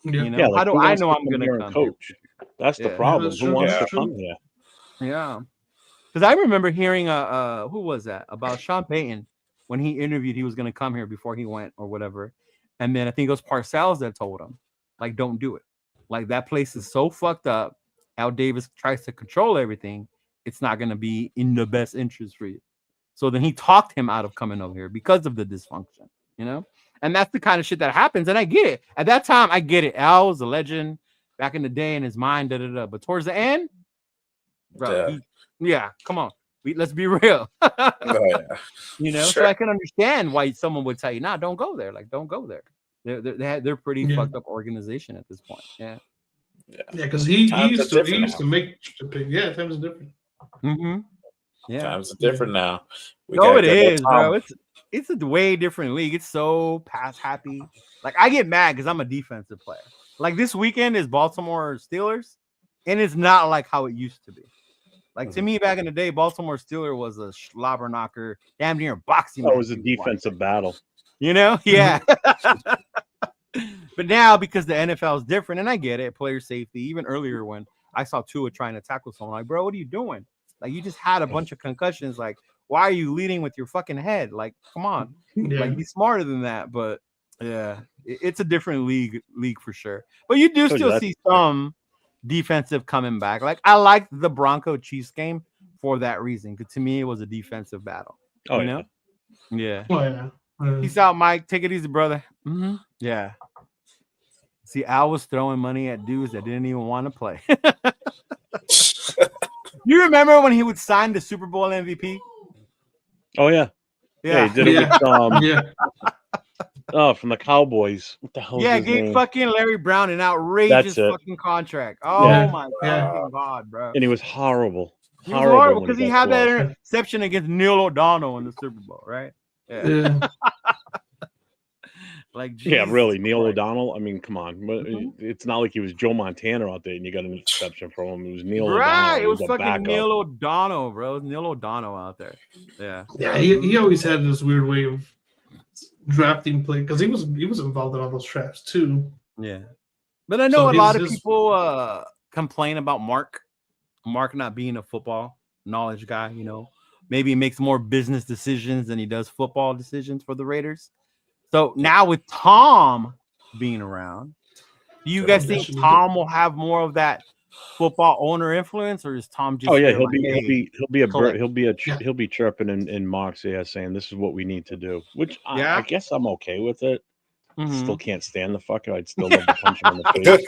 Speaker 4: Yeah.
Speaker 3: You know,
Speaker 6: like,
Speaker 3: how do I know I'm gonna come
Speaker 6: coach? That's the problem. Who wants to come here?
Speaker 3: Yeah, because I remember hearing who was that about Sean Payton when he interviewed, he was gonna come here before he went or whatever, and then I think it was Parcells that told him, like, don't do it. Like that place is so fucked up. Al Davis tries to control everything. It's not gonna be in the best interest for you. So then he talked him out of coming over here because of the dysfunction, you know. And that's the kind of shit that happens. And I get it. At that time, I get it. Al was a legend back in the day in his mind, But towards the end, bro, come on. Let's be real. You know, so I can understand why someone would tell you, nah, don't go there. Like, don't go there. They're pretty fucked up organization at this point. Yeah.
Speaker 4: Because he used to make the pick. Yeah, times are different.
Speaker 5: Yeah, times are different now.
Speaker 3: It is, bro. It's a way different league. It's so pass happy. Like I get mad because I'm a defensive player. Like this weekend is Baltimore Steelers, and it's not like how it used to be. Like to me, back in the day, Baltimore Steeler was a slobber knocker, damn near boxing.
Speaker 6: It was a defensive battle.
Speaker 3: You know, yeah. But now because the NFL is different, and I get it, player safety. Even earlier when I saw Tua trying to tackle someone, like, bro, what are you doing? Like you just had a bunch of concussions. Like, why are you leading with your fucking head? Like, come on, like be smarter than that. But yeah, it's a different league for sure. But you do still see some defensive coming back. Like I like the Bronco Chiefs game for that reason. Because to me, it was a defensive battle. You know? Yeah. Peace out, Mike. Take it easy, brother. Yeah. See, Al was throwing money at dudes that didn't even want to play. You remember when he would sign the Super Bowl MVP?
Speaker 6: Oh yeah. He did it with from the Cowboys. What the hell?
Speaker 3: Gave fucking Larry Brown an outrageous fucking contract. Oh my god, bro!
Speaker 6: And he was horrible.
Speaker 3: He was horrible because he had that interception against Neil O'Donnell in the Super Bowl, right? Yeah. Like,
Speaker 6: really, Neil O'Donnell. I mean, come on, it's not like he was Joe Montana out there and you got an interception from him. It was Neil O'Donnell.
Speaker 3: It was fucking Neil O'Donnell, bro. It was Neil O'Donnell out there.
Speaker 4: Yeah. He always had this weird way of drafting play because he was involved in all those drafts too.
Speaker 3: Yeah, but I know a lot of people complain about Mark not being a football knowledge guy. You know, maybe he makes more business decisions than he does football decisions for the Raiders. So now with Tom being around, do you guys think Tom will have more of that football owner influence, or is Tom just?
Speaker 6: Oh yeah, he'll be chirping in Mark's ear saying this is what we need to do. Which I guess I'm okay with it. Still can't stand the fucker. I'd still love to punch him in
Speaker 4: the face.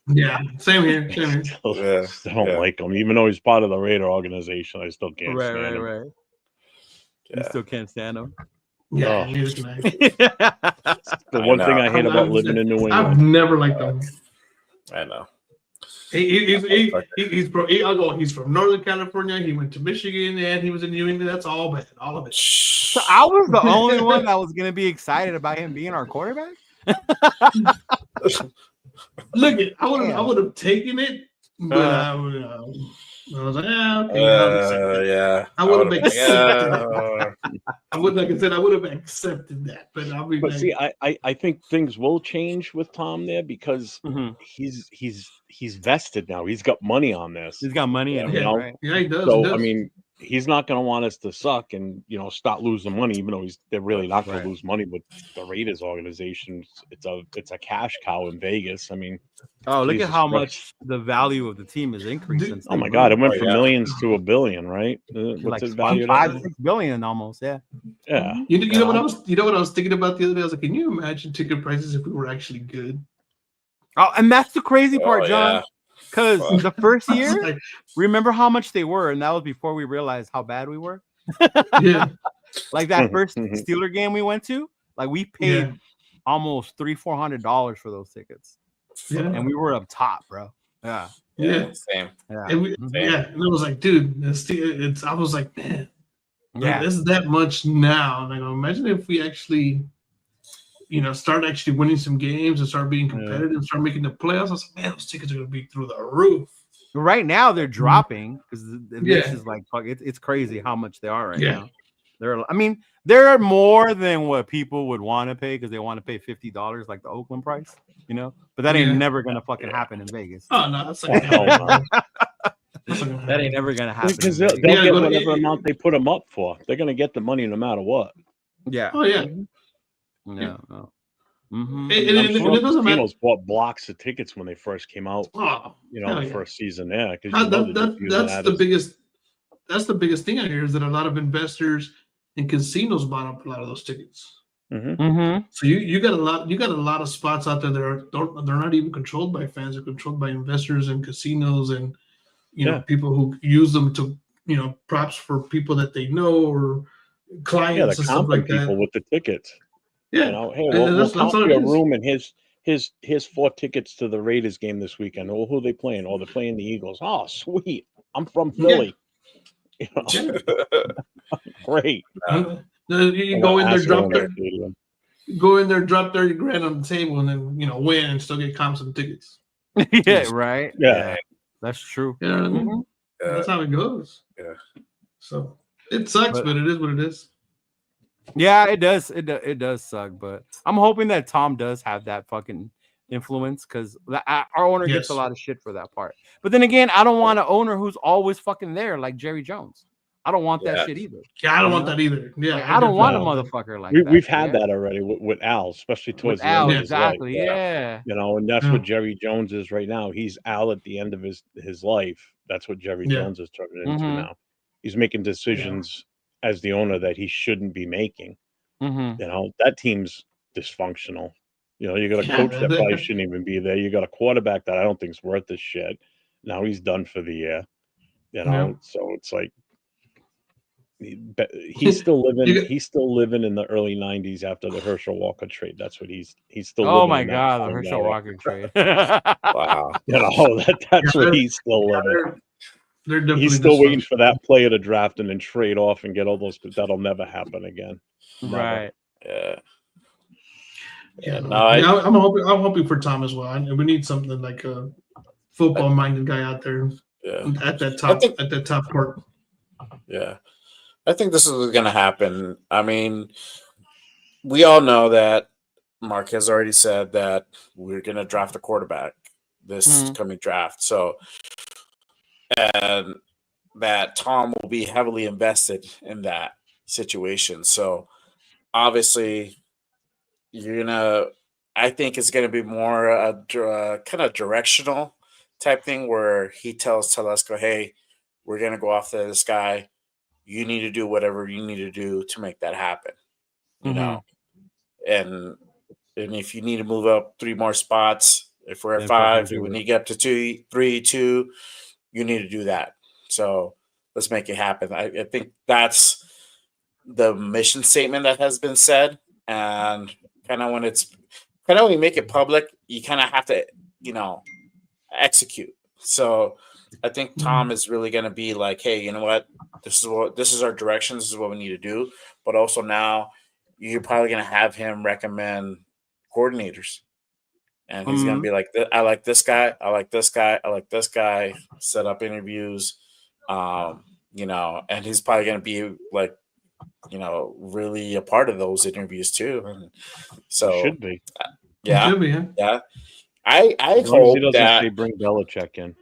Speaker 4: Yeah, same here.
Speaker 6: Still don't like him, even though he's part of the Raider organization. I still can't stand him.
Speaker 3: Right. You still can't stand him.
Speaker 4: Yeah, he was nice.
Speaker 6: The one thing I hate about living in New England.
Speaker 4: I've never liked him.
Speaker 5: I know.
Speaker 4: He's from Northern California. He went to Michigan and he was in New England. That's all bad. All of it.
Speaker 3: So I was the only one that was gonna be excited about him being our quarterback.
Speaker 4: Look, I would have taken it, but I was like, I would have accepted that. I would have accepted that, but
Speaker 6: see, I think things will change with Tom there because he's vested now. He's got money on this.
Speaker 3: He's got money in it, right?
Speaker 4: Yeah, he does.
Speaker 6: So I mean, he's not going to want us to suck and start losing money, even though they're really not going to lose money with the Raiders organization. It's a cash cow in Vegas. I mean,
Speaker 3: look at how much the value of the team is increasing.
Speaker 6: Oh my God, it went from millions to $1 billion, right? What's it valued at?
Speaker 3: $5-6 billion almost, yeah.
Speaker 4: You know what I was thinking about the other day? I was like, can you imagine ticket prices if we were actually good?
Speaker 3: Oh, and that's the crazy part, John. Because the first year, remember how much they were, and that was before we realized how bad we were. Like that first Steeler game we went to, like we paid almost $300-400 for those tickets. and we were up top, bro.
Speaker 4: Yeah.
Speaker 5: Same.
Speaker 3: Yeah.
Speaker 4: And and it was like, dude, it's. I was like, man,
Speaker 3: yeah,
Speaker 4: this is that much now. Like, imagine if we actually, start actually winning some games and start being competitive and start making the playoffs. I was like, man, those tickets are gonna be through the roof.
Speaker 3: Right now they're dropping because this is like fuck. It's crazy how much they are right now. They're more than what people would want to pay because they want to pay $50 like the Oakland price, But that ain't never gonna fucking happen in Vegas.
Speaker 4: Oh no, that's like that
Speaker 3: ain't never gonna happen
Speaker 6: because they'll get whatever amount they put them up for. They're gonna get the money no matter what.
Speaker 3: Yeah.
Speaker 4: Oh yeah.
Speaker 3: No.
Speaker 6: I'm sure casinos bought blocks of tickets when they first came out.
Speaker 4: Oh,
Speaker 6: the first season there.
Speaker 4: That's the biggest. That's the biggest thing I hear is that a lot of investors and casinos bought up a lot of those tickets. So you got a lot of spots out there that they're not even controlled by fans. They're controlled by investors and casinos and people who use them to props for people that they know or clients and stuff like that.
Speaker 6: People with the tickets.
Speaker 4: Yeah.
Speaker 6: Hey, we'll comp you a room and here's 4 tickets to the Raiders game this weekend. Oh, who are they playing? Oh, they're playing the Eagles. Oh, sweet. I'm from Philly. Great.
Speaker 4: You go in there, drop 30 grand on the table, and then win and still get comps and tickets.
Speaker 3: Yeah, right. Yeah, that's true.
Speaker 4: You know what I mean? That's how it goes.
Speaker 5: Yeah.
Speaker 4: So it sucks, but it is what it is.
Speaker 3: Yeah, it does. It does suck, but I'm hoping that Tom does have that fucking influence because our owner gets a lot of shit for that part. But then again, I don't want an owner who's always fucking there like Jerry Jones. I don't want that shit either.
Speaker 4: Yeah, I don't want that either. Yeah,
Speaker 3: I don't want a motherfucker like that.
Speaker 6: We've had that already with Al, especially towards the end of his life.
Speaker 3: Yeah.
Speaker 6: And that's what Jerry Jones is right now. He's Al at the end of his life. That's what Jerry Jones is turning into now. He's making decisions as the owner that he shouldn't be making. That team's dysfunctional. You got a coach that probably shouldn't even be there. You got a quarterback that I don't think's worth this shit. Now he's done for the year. So it's like he's still living. He's still living in the early '90s after the Herschel Walker trade. That's what he's still.
Speaker 3: Oh my god, the Herschel Walker trade!
Speaker 6: Wow, that's what he's still living. He's still waiting for that player to draft and then trade off and get all those. But that'll never happen again. Never.
Speaker 3: Right?
Speaker 4: I'm hoping for Tom as well. We need something like a football-minded guy out there at that top part.
Speaker 5: Yeah. I think this is going to happen. I mean, we all know that Mark has already said that we're going to draft a quarterback this coming draft. So, and that Tom will be heavily invested in that situation. So, obviously, I think it's going to be more a kind of directional type thing where he tells Telesco, hey, we're going to go after this guy. You need to do whatever you need to do to make that happen, and if you need to move up 3 more spots, if we're at 5, when you get to 2, 3, 2, you need to do that. So let's make it happen. I think that's the mission statement that has been said, and kind of when you make it public, you kind of have to, execute. So I think Tom is really going to be like, hey, you know what? This is our direction. This is what we need to do. But also now you're probably going to have him recommend coordinators. And he's going to be like, I like this guy. I like this guy. I like this guy. Set up interviews, and he's probably going to be like, really a part of those interviews too. And so
Speaker 6: should be.
Speaker 5: Yeah.
Speaker 4: Should be, yeah.
Speaker 5: Yeah. I
Speaker 6: hope
Speaker 5: he doesn't
Speaker 6: say bring Belichick in.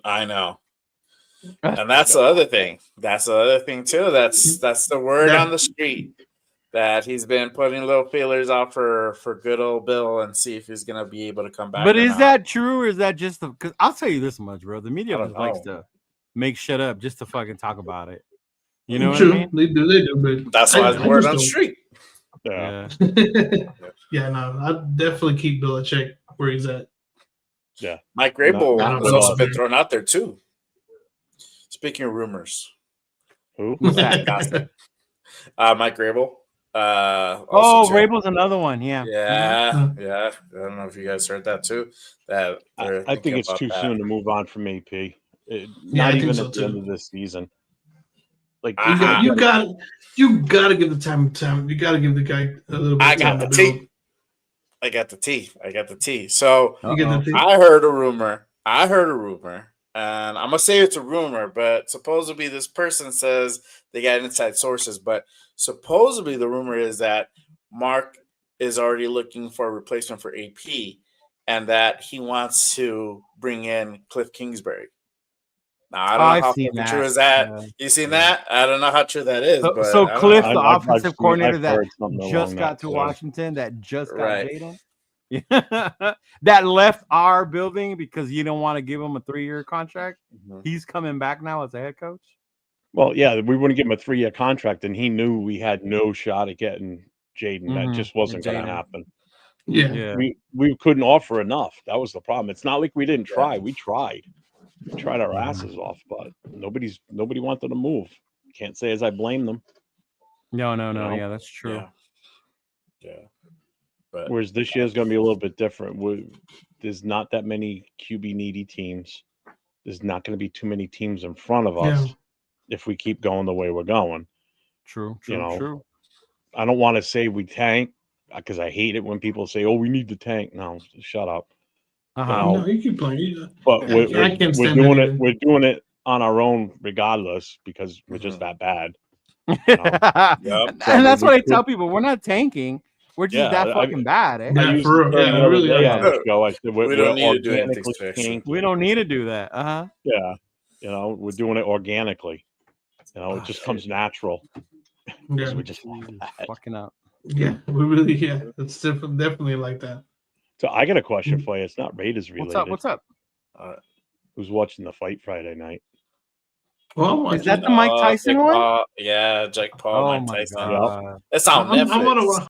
Speaker 5: I know. And that's the other thing. That's the other thing too. That's the word on the street that he's been putting little feelers out for good old Bill and see if he's gonna be able to come back.
Speaker 3: But is that true or is that just because I'll tell you this much, bro. The media likes to make shit up just to fucking talk about it. You know what I mean?
Speaker 4: They do, but
Speaker 5: that's why it's word on the street.
Speaker 6: Yeah.
Speaker 4: Yeah, no, I'd definitely keep Belichick where he's at.
Speaker 6: Yeah.
Speaker 5: Mike Grable has also been thrown out there too. Speaking of rumors.
Speaker 6: Who?
Speaker 5: Mike Grable.
Speaker 3: Rabel's another one. Yeah.
Speaker 5: Yeah. I don't know if you guys heard that too. That
Speaker 6: I think it's too soon to move on from AP. Not even at the end of this season. Like
Speaker 4: you got to give the time. You got to give the guy a little bit.
Speaker 5: I got the tea. So
Speaker 4: I
Speaker 5: heard a rumor, and I'm gonna say it's a rumor, but supposedly this person says they got inside sources. But supposedly the rumor is that Mark is already looking for a replacement for AP, and that he wants to bring in Cliff Kingsbury. Now, I don't know how true is that. You seen that? I don't know how true that is.
Speaker 3: So Cliff, the offensive coordinator that just got to Washington, that just got Jaden, that left our building because you don't want to give him a 3-year contract. He's coming back now as a head coach.
Speaker 6: Well, yeah, we wouldn't give him a 3-year contract, and he knew we had no shot at getting Jaden. That just wasn't going to happen.
Speaker 4: Yeah.
Speaker 6: We couldn't offer enough. That was the problem. It's not like we didn't try. We tried. We tried our asses off, but nobody wanted to move. Can't say as I blame them.
Speaker 3: No. Yeah, that's true.
Speaker 5: Yeah. But
Speaker 6: whereas this year is going to be a little bit different. There's not that many QB needy teams. There's not going to be too many teams in front of us if we keep going the way we're going.
Speaker 3: True.
Speaker 6: I don't want to say we tank because I hate it when people say, "Oh, we need to tank." No, shut up.
Speaker 4: No, you keep playing.
Speaker 6: But we're doing it on our own regardless because we're just that bad.
Speaker 3: And that's what I tell people. We're not tanking. We're just that fucking bad. Eh?
Speaker 6: I really on the show. I said we don't need to do anything special.
Speaker 3: We don't need to do that.
Speaker 6: Yeah. We're doing it organically. It just comes natural.
Speaker 4: Yeah.
Speaker 6: We just
Speaker 3: fucking up.
Speaker 4: Yeah, we really it's definitely like that.
Speaker 6: So I got a question for you. It's not Raiders related.
Speaker 3: What's up?
Speaker 6: Who's watching the fight Friday night?
Speaker 4: Well,
Speaker 3: is that the Mike Tyson one?
Speaker 5: Yeah, Jake Paul, Mike Tyson.
Speaker 3: God.
Speaker 5: It's on Netflix.